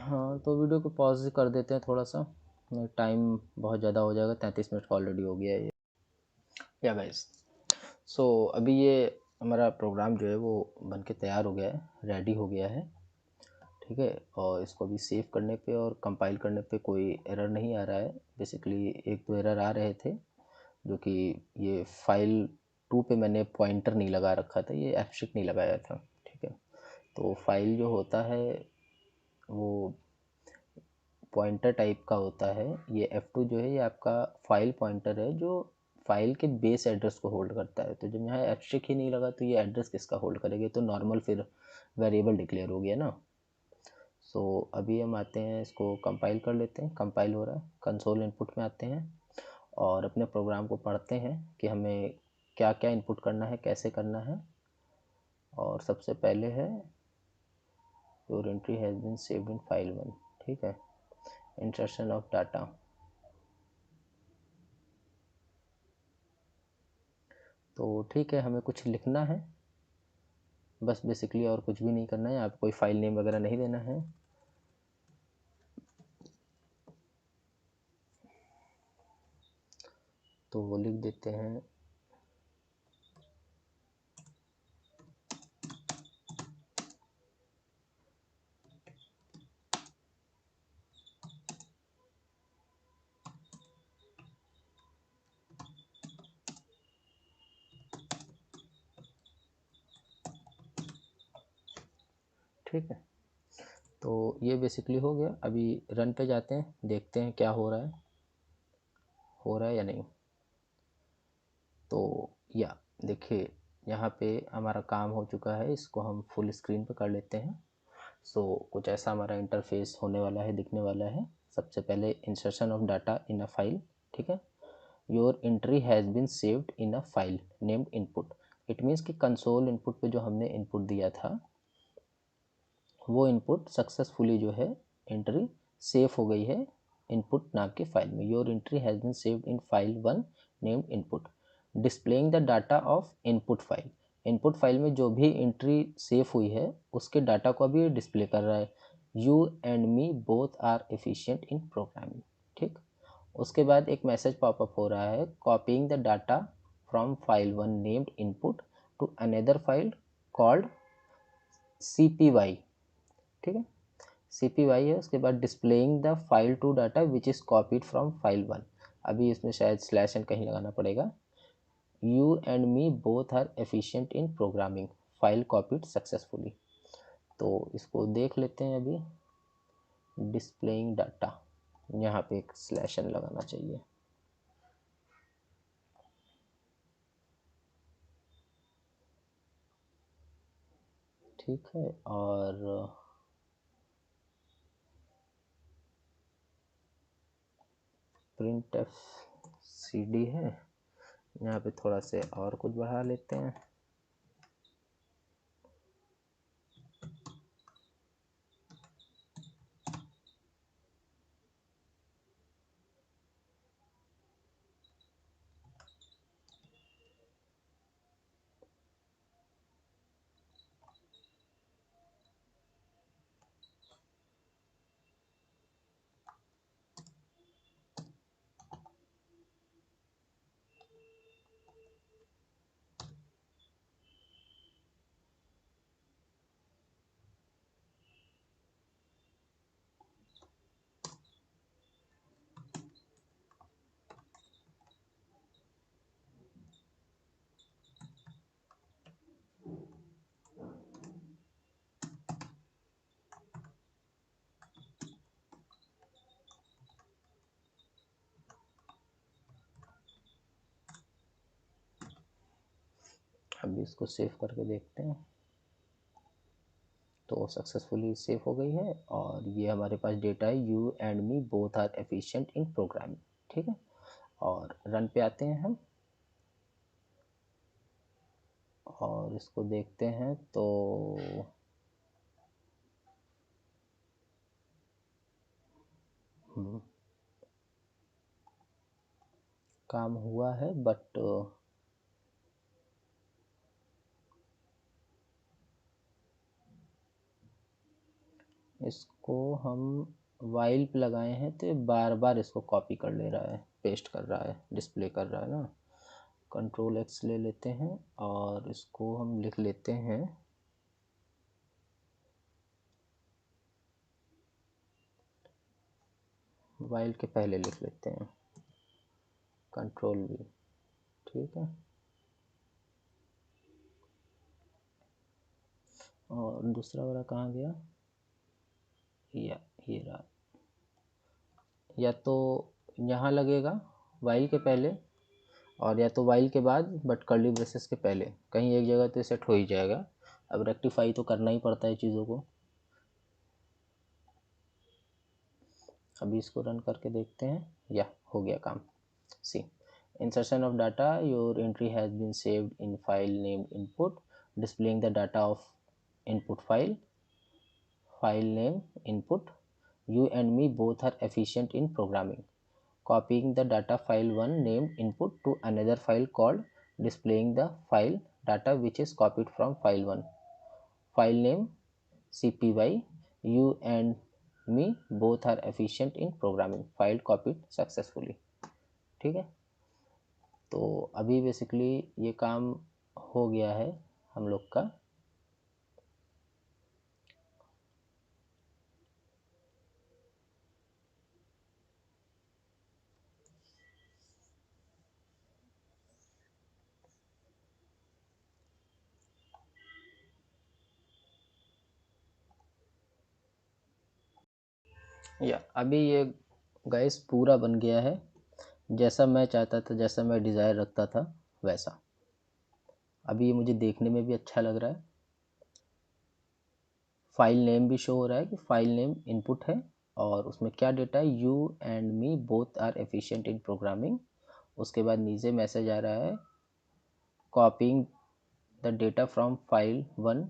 हाँ, तो वीडियो को पॉज कर देते हैं थोड़ा सा, टाइम बहुत ज़्यादा हो जाएगा, 33 मिनट का ऑलरेडी हो गया है ये। या गाइस, सो अभी ये हमारा प्रोग्राम जो है वो बन के तैयार हो गया है, रेडी हो गया है। ठीक है, और इसको अभी सेव करने पे और कंपाइल करने पे कोई एरर नहीं आ रहा है। बेसिकली एक दो एरर आ रहे थे, जो कि ये फाइल 2 पे मैंने पॉइंटर नहीं लगा रखा था, ये एब्स्ट्रैक्ट नहीं लगाया था। ठीक है, तो फाइल जो होता है वो पॉइंटर टाइप का होता है। ये F2 जो है ये आपका फाइल पॉइंटर है, जो फाइल के बेस एड्रेस को होल्ड करता है। तो जब यहाँ एब्स्ट्रैक्ट ही नहीं लगा तो ये एड्रेस किसका होल्ड करेगा, तो नॉर्मल फिर वेरिएबल डिक्लेयर हो गया ना। सो अभी हम आते हैं, इसको कंपाइल कर लेते हैं। कंपाइल हो रहा है, कंसोल इनपुट में आते हैं और अपने प्रोग्राम को पढ़ते हैं कि हमें क्या क्या इनपुट करना है, कैसे करना है। और सबसे पहले है your entry has been saved in file 1। ठीक है, इंसर्शन ऑफ डाटा। तो ठीक है, हमें कुछ लिखना है बस बेसिकली, और कुछ भी नहीं करना है। आप कोई फाइल नेम वगैरह नहीं देना है। तो वो लिख देते हैं ठीक है, तो ये बेसिकली हो गया। अभी रन पे जाते हैं, देखते हैं क्या हो रहा है या नहीं। तो या देखिए, यहाँ पे हमारा काम हो चुका है, इसको हम फुल स्क्रीन पे कर लेते हैं। सो कुछ ऐसा हमारा इंटरफेस होने वाला है, दिखने वाला है। सबसे पहले insertion of data in a file. ठीक है, your entry has been saved in a file named input. It means कि कंसोल इनपुट पे जो हमने इनपुट दिया था वो इनपुट सक्सेसफुली जो है एंट्री सेव हो गई है इनपुट नाम के फाइल में। Your entry has been saved in file 1 named input displaying the data of input file. Input file में जो भी एंट्री सेव हुई है उसके डाटा को अभी डिस्प्ले कर रहा है। You and me both are efficient in programming. ठीक, उसके बाद एक मैसेज पॉपअप हो रहा है, copying the data from file 1 named input to another file called CPY। ठीक है, CPY है। उसके बाद displaying the file to data which is copied from file 1। अभी इसमें शायद स्लैश एन कहीं लगाना पड़ेगा। You and me both are efficient in programming, file copied successfully. तो इसको देख लेते हैं अभी। डिस्प्लेइंग डाटा, यहाँ पे एक स्लैश एन लगाना चाहिए। ठीक है, और प्रिंट एफ CD है, यहाँ पे थोड़ा से और कुछ बढ़ा लेते हैं। अभी इसको सेव करके देखते हैं। तो सक्सेसफुली सेव हो गई है और ये हमारे पास डेटा है, you and me both are efficient in programming. ठीक है, और रन पे आते हैं हम और इसको देखते हैं। तो काम हुआ है, बट इसको हम वाइल पे लगाए हैं तो बार बार इसको कॉपी कर ले रहा है, पेस्ट कर रहा है, डिस्प्ले कर रहा है ना। कंट्रोल X ले लेते हैं और इसको हम लिख लेते हैं वाइल के पहले लिख लेते हैं कंट्रोल V। ठीक है, और दूसरा वाला कहाँ गया, ये रहा। या तो यहाँ लगेगा वाइल के पहले, और या तो वाइल के बाद बट कर्ली ब्रेसेस के पहले, कहीं एक जगह तो सेट हो ही जाएगा। अब रेक्टिफाई तो करना ही पड़ता है चीज़ों को। अभी इसको रन करके देखते हैं, या हो गया काम। सी insertion of data, your entry has been saved in file named input displaying the data of input file name input. You and me both are efficient in programming, copying the data file 1 named input to another file called displaying the file data which is copied from file 1, file name CPY. You and me both are efficient in programming, file copied successfully। ठीक है, तो अभी basically ये काम हो गया है हम लोग का। या अभी ये गाइस पूरा बन गया है, जैसा मैं चाहता था, जैसा मैं डिज़ायर रखता था वैसा। अभी ये मुझे देखने में भी अच्छा लग रहा है। फाइल नेम भी शो हो रहा है कि फाइल नेम इनपुट है और उसमें क्या डेटा है, you and me both are efficient in programming. उसके बाद नीचे मैसेज आ रहा है copying the data from file 1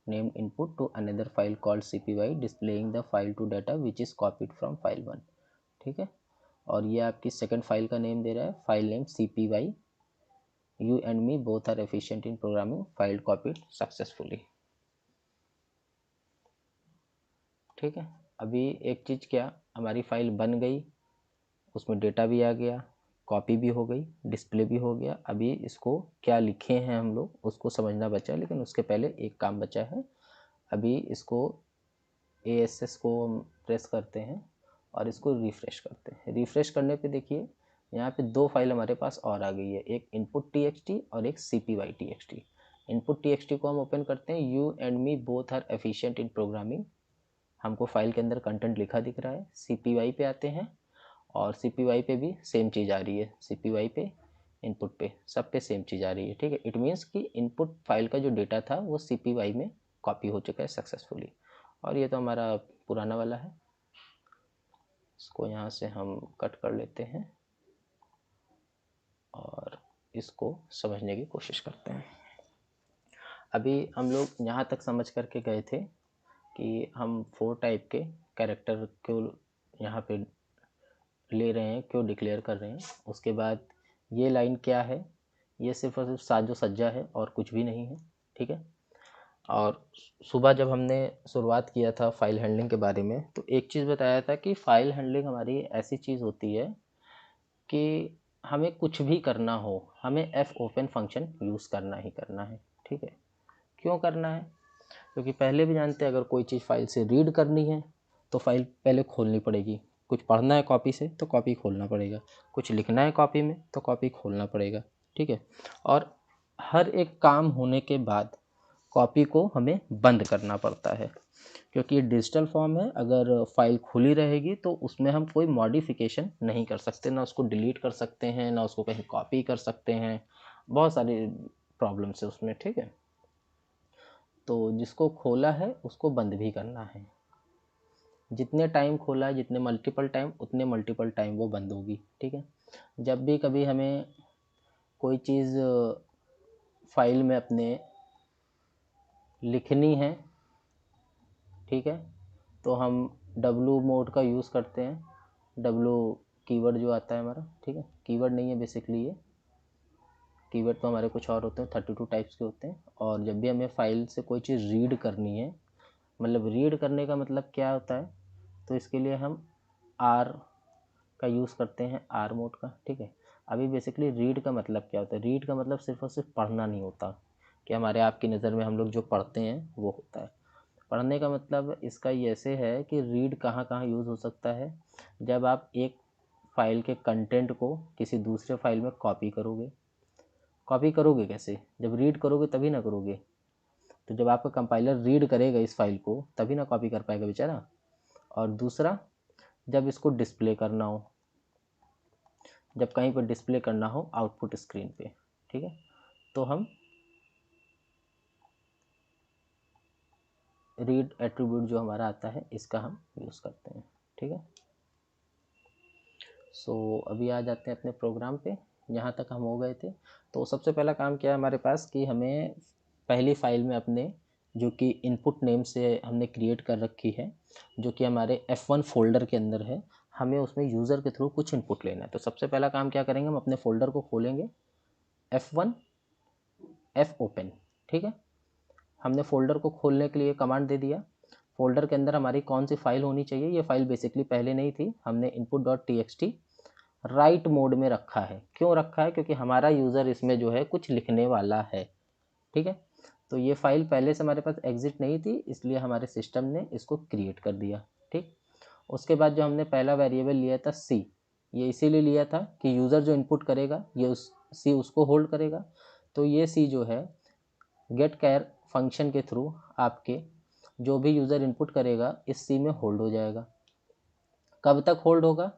named input to another file called cpy displaying the file to data which is copied from file 1। ठीक है, और ये आपकी सेकंड फाइल का नेम दे रहा है, file name cpy, you and me both are efficient in programming, file copied successfully। ठीक है, अभी एक चीज़ क्या, हमारी फाइल बन गई, उसमें डेटा भी आ गया, कॉपी भी हो गई, डिस्प्ले भी हो गया। अभी इसको क्या लिखे हैं हम लोग उसको समझना बचा है, लेकिन उसके पहले एक काम बचा है। अभी इसको ASS को हम प्रेस करते हैं और इसको रिफ़्रेश करते हैं। रिफ़्रेश करने पे देखिए यहाँ पे दो फाइल हमारे पास और आ गई है, एक input.txt और एक cpy.txt। input.txt को हम ओपन करते हैं, you and me both are efficient in programming, हमको फाइल के अंदर कंटेंट लिखा दिख रहा है। cpy पे आते हैं और cpy पे भी सेम चीज़ आ रही है, cpy पे, इनपुट पे, सब पे सेम चीज़ आ रही है। ठीक है, इट मीन्स कि इनपुट फाइल का जो डेटा था वो cpy में कॉपी हो चुका है सक्सेसफुली। और ये तो हमारा पुराना वाला है, इसको यहाँ से हम कट कर लेते हैं और इसको समझने की कोशिश करते हैं। अभी हम लोग यहाँ तक समझ करके गए थे कि हम 4 टाइप के कैरेक्टर क्यों यहाँ पे ले रहे हैं, क्यों डिक्लेयर कर रहे हैं। उसके बाद ये लाइन क्या है, ये सिर्फ और सिर्फ साजो सज्जा है और कुछ भी नहीं है। ठीक है, और सुबह जब हमने शुरुआत किया था फाइल हैंडलिंग के बारे में, तो एक चीज़ बताया था कि फाइल हैंडलिंग हमारी ऐसी चीज़ होती है कि हमें कुछ भी करना हो, हमें fopen फंक्शन यूज़ करना ही करना है। ठीक है, क्यों करना है, क्योंकि पहले भी जानते हैं अगर कोई चीज़ फाइल से रीड करनी है तो फाइल पहले खोलनी पड़ेगी, कुछ पढ़ना है कॉपी से तो कॉपी खोलना पड़ेगा, कुछ लिखना है कॉपी में तो कॉपी खोलना पड़ेगा। ठीक है, और हर एक काम होने के बाद कॉपी को हमें बंद करना पड़ता है, क्योंकि ये डिजिटल फॉर्म है। अगर फाइल खुली रहेगी तो उसमें हम कोई मॉडिफिकेशन नहीं कर सकते, ना उसको डिलीट कर सकते हैं, ना उसको कहीं कॉपी कर सकते हैं, बहुत सारी प्रॉब्लम्स है उसमें। ठीक है, तो जिसको खोला है उसको बंद भी करना है, जितने टाइम खोला है, जितने मल्टीपल टाइम, उतने मल्टीपल टाइम वो बंद होगी। ठीक है, जब भी कभी हमें कोई चीज़ फाइल में अपने लिखनी है, ठीक है, तो हम W मोड का यूज़ करते हैं। W कीवर्ड जो आता है हमारा, ठीक है, कीवर्ड नहीं है बेसिकली, ये कीवर्ड तो हमारे कुछ और होते हैं, 32 टाइप्स के होते हैं। और जब भी हमें फाइल से कोई चीज़ रीड करनी है, मतलब रीड करने का मतलब क्या होता है, तो इसके लिए हम R का यूज़ करते हैं, R मोड का। ठीक है, अभी बेसिकली रीड का मतलब क्या होता है, रीड का मतलब सिर्फ और सिर्फ पढ़ना नहीं होता, कि हमारे आपकी नज़र में हम लोग जो पढ़ते हैं वो होता है। पढ़ने का मतलब इसका ये ऐसे है कि रीड कहाँ कहाँ यूज़ हो सकता है, जब आप एक फ़ाइल के कंटेंट को किसी दूसरे फाइल में कॉपी करोगे। कॉपी करोगे कैसे, जब रीड करोगे तभी ना करोगे, तो जब आपका कंपाइलर रीड करेगा इस फाइल को तभी ना कॉपी कर पाएगा बेचारा। और दूसरा, जब इसको डिस्प्ले करना हो, जब कहीं पर डिस्प्ले करना हो आउटपुट स्क्रीन पे, ठीक है, तो हम रीड एट्रीब्यूट जो हमारा आता है इसका हम यूज़ करते हैं। ठीक है, सो अभी आ जाते हैं अपने प्रोग्राम पे, यहाँ तक हम हो गए थे। तो सबसे पहला काम क्या है हमारे पास कि हमें पहली फाइल में अपने जो कि इनपुट नेम से हमने क्रिएट कर रखी है, जो कि हमारे F1 फोल्डर के अंदर है, हमें उसमें यूज़र के थ्रू कुछ इनपुट लेना है। तो सबसे पहला काम क्या करेंगे, हम अपने फोल्डर को खोलेंगे, F1 fopen। ठीक है, हमने फ़ोल्डर को खोलने के लिए कमांड दे दिया। फ़ोल्डर के अंदर हमारी कौन सी फ़ाइल होनी चाहिए, ये फ़ाइल बेसिकली पहले नहीं थी, हमने input.txt राइट मोड में रखा है। क्यों रखा है, क्योंकि हमारा यूज़र इसमें जो है कुछ लिखने वाला है। ठीक है, तो ये फ़ाइल पहले से हमारे पास एग्जिट नहीं थी, इसलिए हमारे सिस्टम ने इसको क्रिएट कर दिया। ठीक, उसके बाद जो हमने पहला वेरिएबल लिया था सी, ये इसीलिए लिया था कि यूज़र जो इनपुट करेगा ये सी उसको होल्ड करेगा। तो ये सी जो है गेट कैर फंक्शन के थ्रू आपके जो भी यूज़र इनपुट करेगा इस सी में होल्ड हो जाएगा। कब तक होल्ड होगा,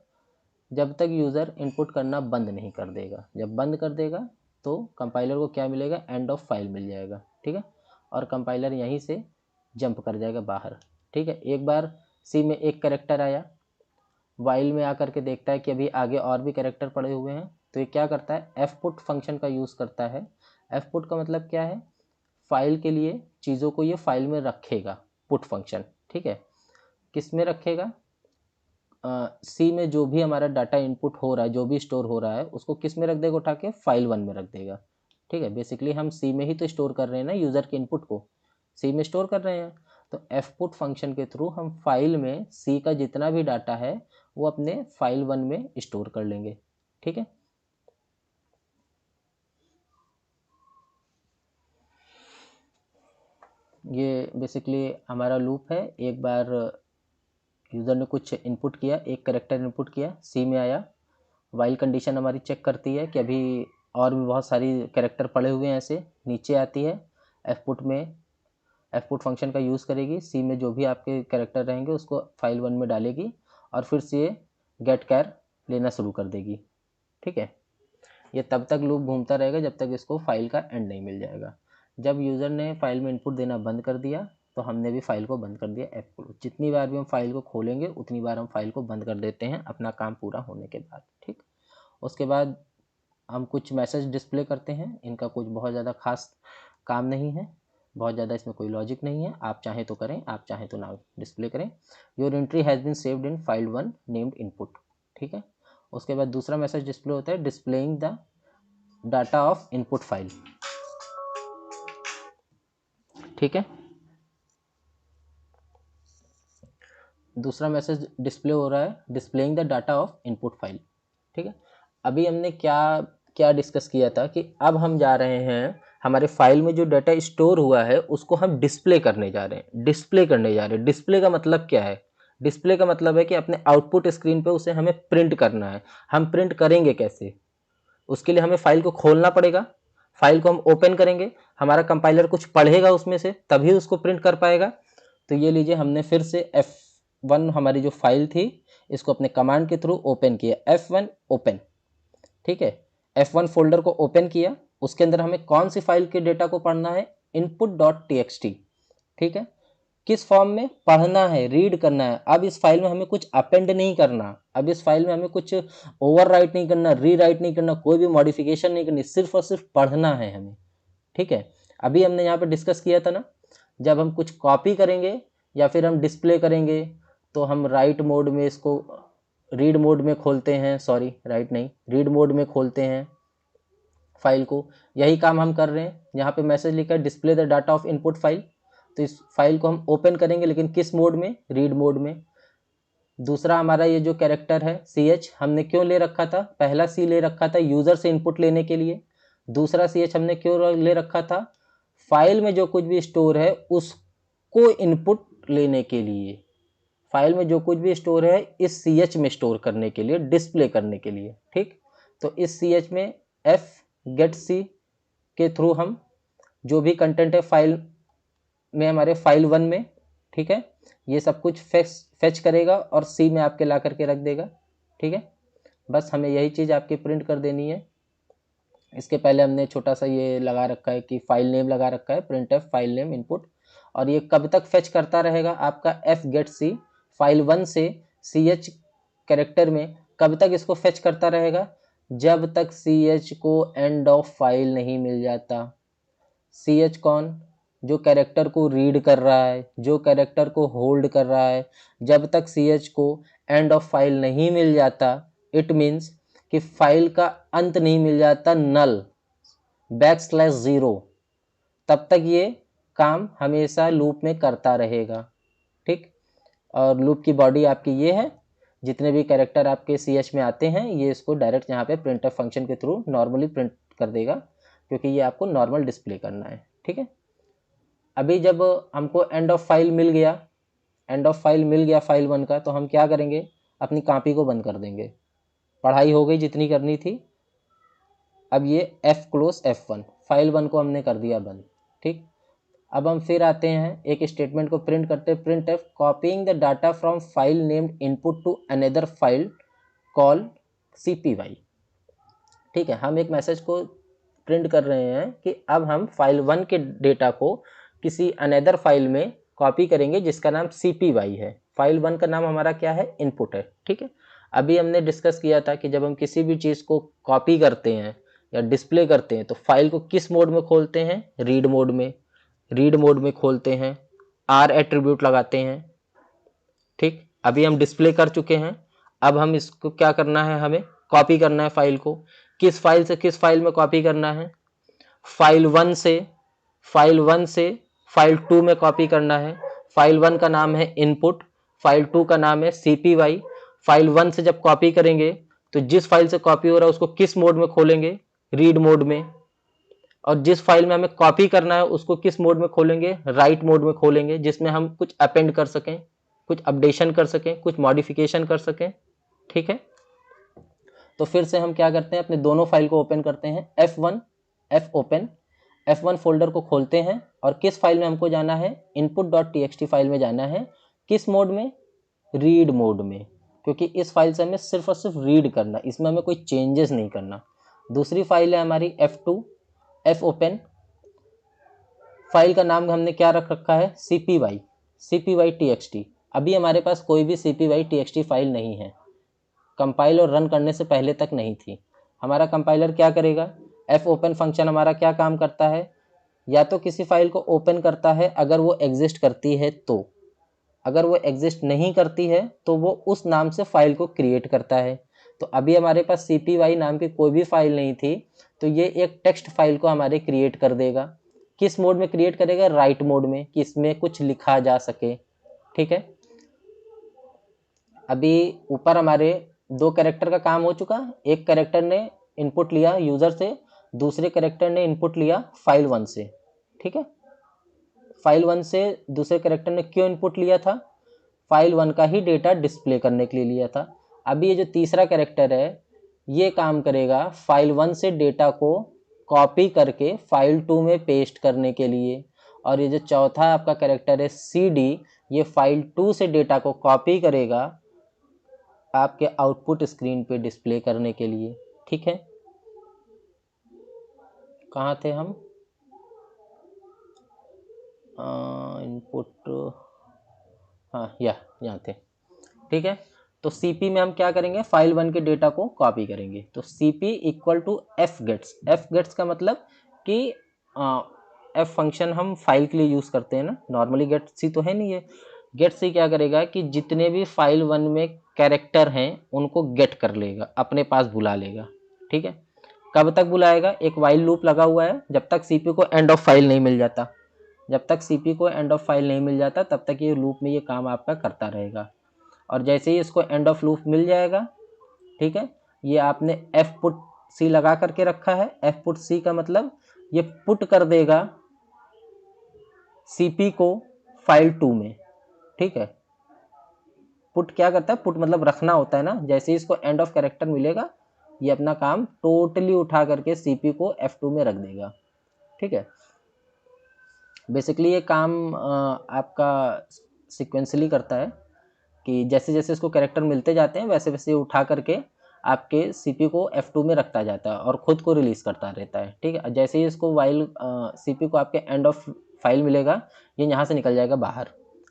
जब तक यूज़र इनपुट करना बंद नहीं कर देगा। जब बंद कर देगा तो कंपाइलर को क्या मिलेगा, एंड ऑफ फाइल मिल जाएगा। ठीक है, और कंपाइलर यहीं से जंप कर जाएगा बाहर। ठीक है, एक बार सी में एक कैरेक्टर आया वाइल में आकर के देखता है कि अभी आगे और भी कैरेक्टर पड़े हुए हैं, तो ये क्या करता है, एफ पुट फंक्शन का यूज़ करता है। एफ पुट का मतलब क्या है, फाइल के लिए चीज़ों को ये फाइल में रखेगा, पुट फंक्शन, ठीक है। किस में रखेगा, सी में जो भी हमारा डाटा इनपुट हो रहा है, जो भी स्टोर हो रहा है, उसको किस में रख देगा, उठा के फाइल 1 में रख देगा, ठीक है। बेसिकली हम सी में ही तो स्टोर कर रहे हैं ना, यूज़र के इनपुट को सी में स्टोर कर रहे हैं। तो एफ पुट फंक्शन के थ्रू हम फाइल में सी का जितना भी डाटा है वो अपने फाइल 1 में स्टोर कर लेंगे, ठीक है। ये बेसिकली हमारा लूप है। एक बार यूज़र ने कुछ इनपुट किया, एक कैरेक्टर इनपुट किया, सी में आया, वाइल कंडीशन हमारी चेक करती है कि अभी और भी बहुत सारी कैरेक्टर पड़े हुए हैं, ऐसे नीचे आती है, एफ पुट में एफ पुट फंक्शन का यूज़ करेगी, सी में जो भी आपके कैरेक्टर रहेंगे उसको फाइल 1 में डालेगी और फिर से गेट कैर लेना शुरू कर देगी, ठीक है। ये तब तक लूप घूमता रहेगा जब तक इसको फाइल का एंड नहीं मिल जाएगा। जब यूज़र ने फाइल में इनपुट देना बंद कर दिया तो हमने भी फाइल को बंद कर दिया, एफ क्लोज। जितनी बार भी हम फाइल को खोलेंगे उतनी बार हम फाइल को बंद कर देते हैं अपना काम पूरा होने के बाद, ठीक। उसके बाद हम कुछ मैसेज डिस्प्ले करते हैं। इनका कुछ बहुत ज़्यादा खास काम नहीं है, बहुत ज़्यादा इसमें कोई लॉजिक नहीं है, आप चाहें तो करें, आप चाहें तो ना डिस्प्ले करें। Your entry has been saved in file 1 named input, ठीक है। उसके बाद दूसरा मैसेज डिस्प्ले होता है, displaying the data of input file, ठीक है। दूसरा मैसेज डिस्प्ले हो रहा है, displaying the data of input file, ठीक है। अभी हमने क्या क्या डिस्कस किया था कि अब हम जा रहे हैं, हमारे फाइल में जो डाटा स्टोर हुआ है उसको हम डिस्प्ले करने जा रहे हैं, डिस्प्ले करने जा रहे हैं। डिस्प्ले का मतलब क्या है, डिस्प्ले का मतलब है कि अपने आउटपुट स्क्रीन पे उसे हमें प्रिंट करना है। हम प्रिंट करेंगे कैसे, उसके लिए हमें फाइल को खोलना पड़ेगा, फाइल को हम ओपन करेंगे, हमारा कंपाइलर कुछ पढ़ेगा उसमें से, तभी उसको प्रिंट कर पाएगा। तो ये लीजिए, हमने फिर से F1 हमारी जो फाइल थी इसको अपने कमांड के थ्रू ओपन किया, F1 ओपन, ठीक है। F1 फोल्डर को ओपन किया, उसके अंदर हमें कौन सी फाइल के डेटा को पढ़ना है, input.txt, ठीक है। किस फॉर्म में पढ़ना है, रीड करना है। अब इस फाइल में हमें कुछ अपेंड नहीं करना, अब इस फाइल में हमें कुछ ओवरराइट नहीं करना, रीराइट नहीं करना, कोई भी मॉडिफिकेशन नहीं करनी, सिर्फ और सिर्फ पढ़ना है हमें, ठीक है। अभी हमने यहाँ पे डिस्कस किया था ना, जब हम कुछ कॉपी करेंगे या फिर हम डिस्प्ले करेंगे तो हम राइट मोड में इसको रीड मोड में खोलते हैं, सॉरी राइट नहीं, रीड मोड में खोलते हैं फाइल को। यही काम हम कर रहे हैं। यहाँ पे मैसेज लिखा है display the data of input file, तो इस फाइल को हम ओपन करेंगे, लेकिन किस मोड में, रीड मोड में। दूसरा हमारा ये जो कैरेक्टर है CH, हमने क्यों ले रखा था, पहला C ले रखा था यूज़र से इनपुट लेने के लिए, दूसरा CH हमने क्यों ले रखा था, फाइल में जो कुछ भी स्टोर है उसको इनपुट लेने के लिए, फाइल में जो कुछ भी स्टोर है इस CH में स्टोर करने के लिए, डिस्प्ले करने के लिए, ठीक। तो इस CH में F गेट C के थ्रू हम जो भी कंटेंट है फाइल में, हमारे फाइल 1 में, ठीक है, ये सब कुछ फेच करेगा और C में आपके ला करके रख देगा, ठीक है। बस हमें यही चीज़ आपकी प्रिंट कर देनी है। इसके पहले हमने छोटा सा ये लगा रखा है कि फाइल नेम लगा रखा है, print F file name input, और ये कब तक फेच करता रहेगा आपका F गेट C फाइल 1 से CH कैरेक्टर में, कब तक इसको फेच करता रहेगा, जब तक CH को एंड ऑफ फाइल नहीं मिल जाता। CH कौन, जो कैरेक्टर को रीड कर रहा है, जो कैरेक्टर को होल्ड कर रहा है, जब तक CH को एंड ऑफ फाइल नहीं मिल जाता, इट मीन्स कि फाइल का अंत नहीं मिल जाता, नल \0, तब तक ये काम हमेशा लूप में करता रहेगा, ठीक। और लूप की बॉडी आपकी ये है, जितने भी कैरेक्टर आपके CH में आते हैं ये इसको डायरेक्ट यहाँ पे प्रिंटफ फंक्शन के थ्रू नॉर्मली प्रिंट कर देगा, क्योंकि ये आपको नॉर्मल डिस्प्ले करना है, ठीक है। अभी जब हमको एंड ऑफ फाइल मिल गया, एंड ऑफ फाइल मिल गया फाइल 1 का, तो हम क्या करेंगे, अपनी कॉपी को बंद कर देंगे, पढ़ाई हो गई जितनी करनी थी। अब ये F क्लोज F1 फाइल 1 को हमने कर दिया बंद, ठीक। अब हम फिर आते हैं एक स्टेटमेंट को प्रिंट करते हैं, print F copying the data from file named input to another file call CPY, ठीक है। हम एक मैसेज को प्रिंट कर रहे हैं कि अब हम फाइल 1 के डेटा को किसी अनदर फाइल में कॉपी करेंगे जिसका नाम CPY है। फाइल 1 का नाम हमारा क्या है, इनपुट है, ठीक है। अभी हमने डिस्कस किया था कि जब हम किसी भी चीज़ को कॉपी करते हैं या डिस्प्ले करते हैं तो फाइल को किस मोड में खोलते हैं, रीड मोड में, रीड मोड में खोलते हैं, आर एट्रीब्यूट लगाते हैं। ठीक, अभी हम डिस्प्ले कर चुके हैं, अब हम इसको क्या करना है, हमें कॉपी करना है फाइल को। किस फाइल से किस फाइल में कॉपी करना है, फाइल 1 से फाइल 2 में कॉपी करना है। फाइल 1 का नाम है इनपुट, फाइल 2 का नाम है CPY। फाइल 1 से जब कॉपी करेंगे तो जिस फाइल से कॉपी हो रहा है उसको किस मोड में खोलेंगे, रीड मोड में, और जिस फाइल में हमें कॉपी करना है उसको किस मोड में खोलेंगे, राइट मोड में खोलेंगे, जिसमें हम कुछ अपेंड कर सकें, कुछ अपडेशन कर सकें, कुछ मॉडिफिकेशन कर सकें। ठीक है, तो फिर से हम क्या करते हैं, अपने दोनों फाइल को ओपन करते हैं, F ओपन, F1 फोल्डर को खोलते हैं और किस फाइल में हमको जाना है, input.txt फाइल में जाना है। किस मोड में, रीड मोड में, क्योंकि इस फाइल से हमें सिर्फ और सिर्फ रीड करना, इसमें हमें कोई चेंजेस नहीं करना। दूसरी फाइल है हमारी F2, F ओपन, फाइल का नाम हमने क्या रख रखा है, CPY.txt। अभी हमारे पास कोई भी CPY.txt फाइल नहीं है, कंपाइल और रन करने से पहले तक नहीं थी। हमारा कंपाइलर क्या करेगा, F ओपन फंक्शन हमारा क्या काम करता है, या तो किसी फाइल को ओपन करता है अगर वो एग्जिस्ट करती है तो, अगर वो एग्जिस्ट नहीं करती है तो वो उस नाम से फाइल को क्रिएट करता है। तो अभी हमारे पास CPY नाम की कोई भी फाइल नहीं थी, तो ये एक टेक्स्ट फाइल को हमारे क्रिएट कर देगा। किस मोड में क्रिएट करेगा, राइट मोड में, कि इसमें कुछ लिखा जा सके। ठीक है, अभी ऊपर हमारे 2 कैरेक्टर का काम हो चुका। एक कैरेक्टर ने इनपुट लिया यूजर से, दूसरे कैरेक्टर ने इनपुट लिया फाइल 1 से। ठीक है, फाइल 1 से दूसरे कैरेक्टर ने क्यों इनपुट लिया था, फाइल 1 का ही डेटा डिस्प्ले करने के लिए लिया था। अभी ये जो तीसरा कैरेक्टर है ये काम करेगा फाइल 1 से डेटा को कॉपी करके फाइल 2 में पेस्ट करने के लिए, और ये जो चौथा आपका कैरेक्टर है CD, ये फाइल 2 से डेटा को कॉपी करेगा आपके आउटपुट स्क्रीन पे डिस्प्ले करने के लिए। ठीक है, कहाँ थे हम, इनपुट, हाँ यहाँ थे। ठीक है, तो CP में हम क्या करेंगे, फाइल 1 के डेटा को कॉपी करेंगे। तो CP equal to F gets का मतलब कि F फंक्शन हम फाइल के लिए यूज़ करते हैं ना, नॉर्मली गेट सी तो है नहीं है। गेट सी क्या करेगा कि जितने भी फाइल 1 में कैरेक्टर हैं उनको गेट कर लेगा, अपने पास बुला लेगा। ठीक है, कब तक बुलाएगा, एक वाइल लूप लगा हुआ है, जब तक CP को एंड ऑफ फाइल नहीं मिल जाता, जब तक CP को एंड ऑफ फाइल नहीं मिल जाता तब तक ये लूप में ये काम आपका करता रहेगा। और जैसे ही इसको एंड ऑफ लूप मिल जाएगा, ठीक है, ये आपने F पुट C लगा करके रखा है। F पुट C का मतलब ये पुट कर देगा CP को फाइल 2 में। ठीक है, पुट क्या करता है, पुट मतलब रखना होता है ना, जैसे ही इसको एंड ऑफ कैरेक्टर मिलेगा ये अपना काम टोटली उठा करके CP को F2 में रख देगा। ठीक है, बेसिकली ये काम आपका सिक्वेंसली करता है कि जैसे जैसे इसको कैरेक्टर मिलते जाते हैं वैसे वैसे उठा करके आपके CP को F2 में रखता जाता है और ख़ुद को रिलीज़ करता रहता है। ठीक है, जैसे ही इसको वाइल CP को आपके एंड ऑफ फाइल मिलेगा ये यहाँ से निकल जाएगा बाहर।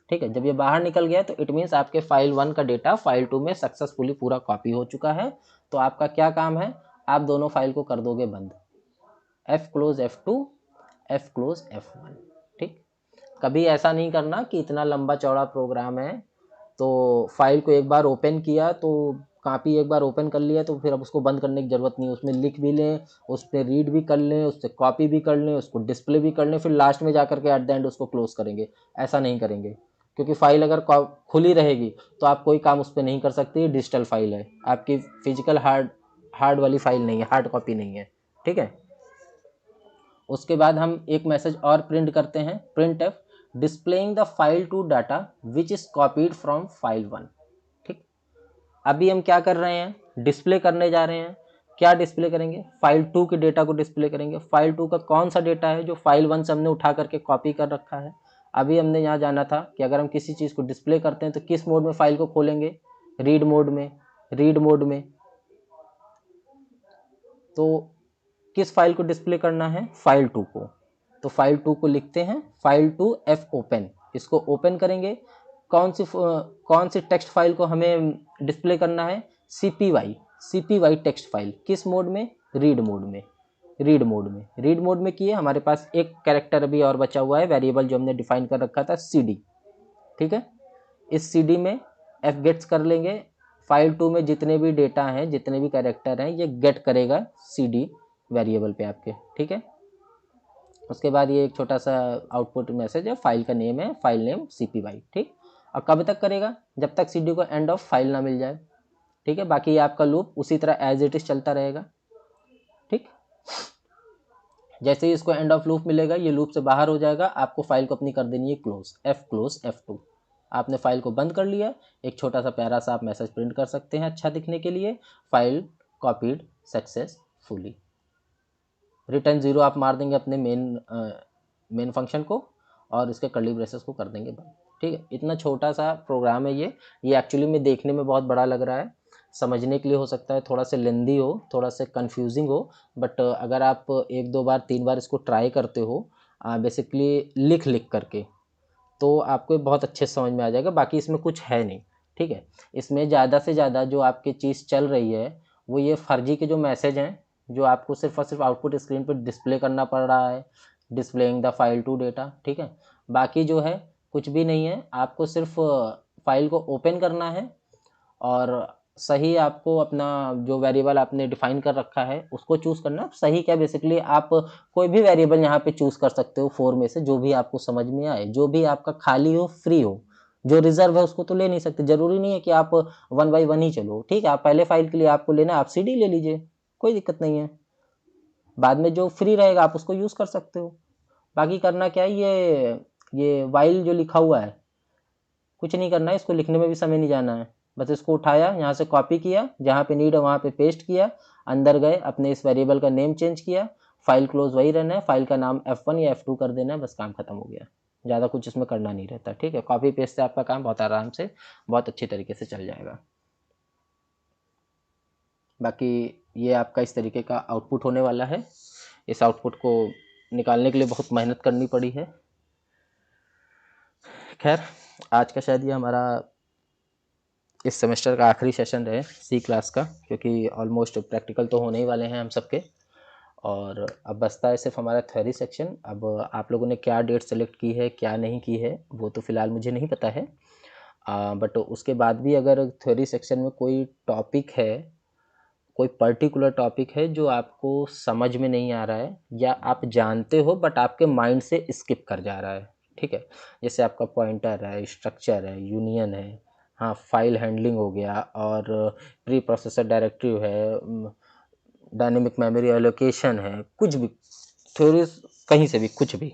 ठीक है, जब ये बाहर निकल गया तो इट मीन्स आपके फाइल 1 का डेटा फाइल 2 में सक्सेसफुली पूरा कॉपी हो चुका है। तो आपका क्या काम है, आप दोनों फाइल को कर दोगे बंद, F close F2, F close F1। ठीक, कभी ऐसा नहीं करना कि इतना लंबा चौड़ा प्रोग्राम है तो फाइल को एक बार ओपन किया तो कॉपी एक बार ओपन कर लिया तो फिर अब उसको बंद करने की ज़रूरत नहीं है, उसमें लिख भी लें, उस पर रीड भी कर लें, उससे कॉपी भी कर लें, उसको डिस्प्ले भी कर लें, फिर लास्ट में जा करके एट द एंड उसको क्लोज करेंगे। ऐसा नहीं करेंगे, क्योंकि फाइल अगर खुली रहेगी तो आप कोई काम उस पर नहीं कर सकते। डिजिटल फाइल है आपकी, फिजिकल हार्ड वाली फाइल नहीं है, हार्ड कॉपी नहीं है। ठीक है, उसके बाद हम एक मैसेज और प्रिंट करते हैं, printf displaying the file 2 data which is copied from file 1। ठीक, अभी हम क्या कर रहे हैं, डिस्प्ले करने जा रहे हैं। क्या डिस्प्ले करेंगे, फाइल 2 के डेटा को डिस्प्ले करेंगे। फाइल 2 का कौन सा डेटा है, जो फाइल 1 से हमने उठा करके कॉपी कर रखा है। अभी हमने यहाँ जाना था कि अगर हम किसी चीज़ को डिस्प्ले करते हैं तो किस मोड में फाइल को खोलेंगे, रीड मोड में, रीड मोड में। तो किस फाइल को डिस्प्ले करना है, फाइल 2 को। तो फाइल 2 को लिखते हैं फाइल 2 F ओपन, इसको ओपन करेंगे। कौन सी टेक्स्ट फाइल को हमें डिस्प्ले करना है, CPY टेक्स्ट फाइल किस मोड में, रीड मोड में। रीड मोड में किए, हमारे पास एक कैरेक्टर अभी और बचा हुआ है, वेरिएबल जो हमने डिफाइन कर रखा था CD, ठीक है। इस CD में fgets कर लेंगे, फाइल 2 में जितने भी डेटा हैं, जितने भी कैरेक्टर हैं, ये गेट करेगा CD वेरिएबल पे आपके, ठीक है। उसके बाद ये एक छोटा सा आउटपुट मैसेज है, फाइल का नेम है, फाइल नेम CPY, ठीक। और कब तक करेगा, जब तक CD को एंड ऑफ फाइल ना मिल जाए, ठीक है। बाकी आपका लूप उसी तरह एज इट इज चलता रहेगा, ठीक। जैसे ही इसको एंड ऑफ लूप मिलेगा, ये लूप से बाहर हो जाएगा, आपको फाइल को अपनी कर देनी है क्लोज, क्लोज F2। आपने फाइल को बंद कर लिया, एक छोटा सा प्यारा सा आप मैसेज प्रिंट कर सकते हैं अच्छा दिखने के लिए, फाइल कॉपीड सक्सेसफुली। रिटर्न 0 आप मार देंगे अपने मेन फंक्शन को, और इसके कर्ली ब्रेसेस को कर देंगे बंद, ठीक है। इतना छोटा सा प्रोग्राम है ये एक्चुअली में देखने में बहुत बड़ा लग रहा है, समझने के लिए हो सकता है थोड़ा सा लेंदी हो, थोड़ा सा कंफ्यूजिंग हो, बट अगर आप 1-2 बार 3 बार इसको ट्राई करते हो बेसिकली लिख करके, तो आपको बहुत अच्छे समझ में आ जाएगा। बाकी इसमें कुछ है नहीं, ठीक है। इसमें ज़्यादा से ज़्यादा जो आपकी चीज़ चल रही है वो ये फर्जी के जो मैसेज हैं, जो आपको सिर्फ और सिर्फ आउटपुट स्क्रीन पर डिस्प्ले करना पड़ रहा है, displaying the file to data, ठीक है। बाकी जो है कुछ भी नहीं है, आपको सिर्फ फाइल को ओपन करना है, और सही आपको अपना जो वेरिएबल आपने डिफाइन कर रखा है उसको चूज़ करना। सही क्या, बेसिकली आप कोई भी वेरिएबल यहाँ पे चूज़ कर सकते हो 4 में से, जो भी आपको समझ में आए, जो भी आपका खाली हो, फ्री हो। जो रिजर्व है उसको तो ले नहीं सकते, जरूरी नहीं है कि आप 1 बाई 1 ही चलो, ठीक है। आप पहले फाइल के लिए आपको लेना, आप CD ले लीजिए, कोई दिक्कत नहीं है। बाद में जो फ्री रहेगा आप उसको यूज़ कर सकते हो। बाकी करना क्या है, ये वाइल जो लिखा हुआ है, कुछ नहीं करना है, इसको लिखने में भी समय नहीं जाना है। बस इसको उठाया, यहाँ से कॉपी किया, जहाँ पे नीड है वहाँ पे पेस्ट किया, अंदर गए, अपने इस वेरिएबल का नेम चेंज किया, फाइल क्लोज वही रहना है, फाइल का नाम F1 या F2 कर देना है, बस काम खत्म हो गया। ज़्यादा कुछ इसमें करना नहीं रहता, ठीक है। कॉपी पेस्ट से आपका काम बहुत आराम से, बहुत अच्छी तरीके से चल जाएगा। बाकी ये आपका इस तरीके का आउटपुट होने वाला है। इस आउटपुट को निकालने के लिए बहुत मेहनत करनी पड़ी है। खैर, आज का शायद ये हमारा इस सेमेस्टर का आखिरी सेशन रहे C क्लास का, क्योंकि ऑलमोस्ट प्रैक्टिकल तो होने ही वाले हैं हम सबके, और अब बचता है सिर्फ हमारा थ्योरी सेक्शन। अब आप लोगों ने क्या डेट सेलेक्ट की है, क्या नहीं की है, वो तो फ़िलहाल मुझे नहीं पता है, बट उसके बाद भी अगर थ्योरी सेक्शन में कोई टॉपिक है, कोई पर्टिकुलर टॉपिक है जो आपको समझ में नहीं आ रहा है, या आप जानते हो बट आपके माइंड से स्किप कर जा रहा है, ठीक है। जैसे आपका पॉइंटर है, स्ट्रक्चर है, यूनियन है, हाँ, फाइल हैंडलिंग हो गया, और प्री प्रोसेसर डायरेक्टिव है, डायनेमिक मेमोरी एलोकेशन है, कुछ भी थ्योरी, कहीं से भी कुछ भी,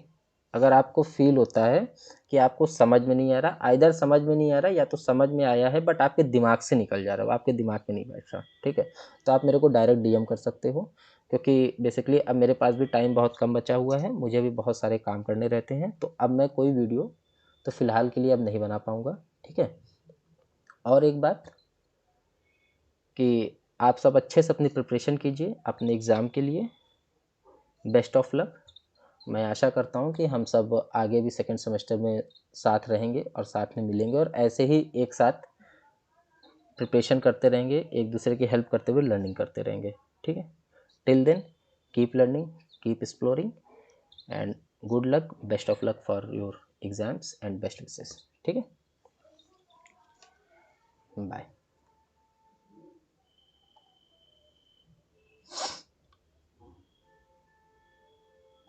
अगर आपको फील होता है कि आपको समझ में नहीं आ रहा, आइदर समझ में नहीं आ रहा या तो समझ में आया है बट आपके दिमाग से निकल जा रहा है, आपके दिमाग में नहीं बैठ रहा, ठीक है, तो आप मेरे को डायरेक्ट DM कर सकते हो, क्योंकि बेसिकली अब मेरे पास भी टाइम बहुत कम बचा हुआ है, मुझे भी बहुत सारे काम करने रहते हैं, तो अब मैं कोई वीडियो तो फ़िलहाल के लिए अब नहीं बना पाऊँगा, ठीक है। और एक बात कि आप सब अच्छे से अपनी प्रिपरेशन कीजिए अपने एग्ज़ाम के लिए, बेस्ट ऑफ लक। मैं आशा करता हूँ कि हम सब आगे भी सेकंड सेमेस्टर में साथ रहेंगे और साथ में मिलेंगे, और ऐसे ही एक साथ प्रिपरेशन करते रहेंगे, एक दूसरे की हेल्प करते हुए लर्निंग करते रहेंगे, ठीक है। Till then, keep learning, keep exploring, and good luck, best of luck for your exams and best wishes, ठीक है। बाय।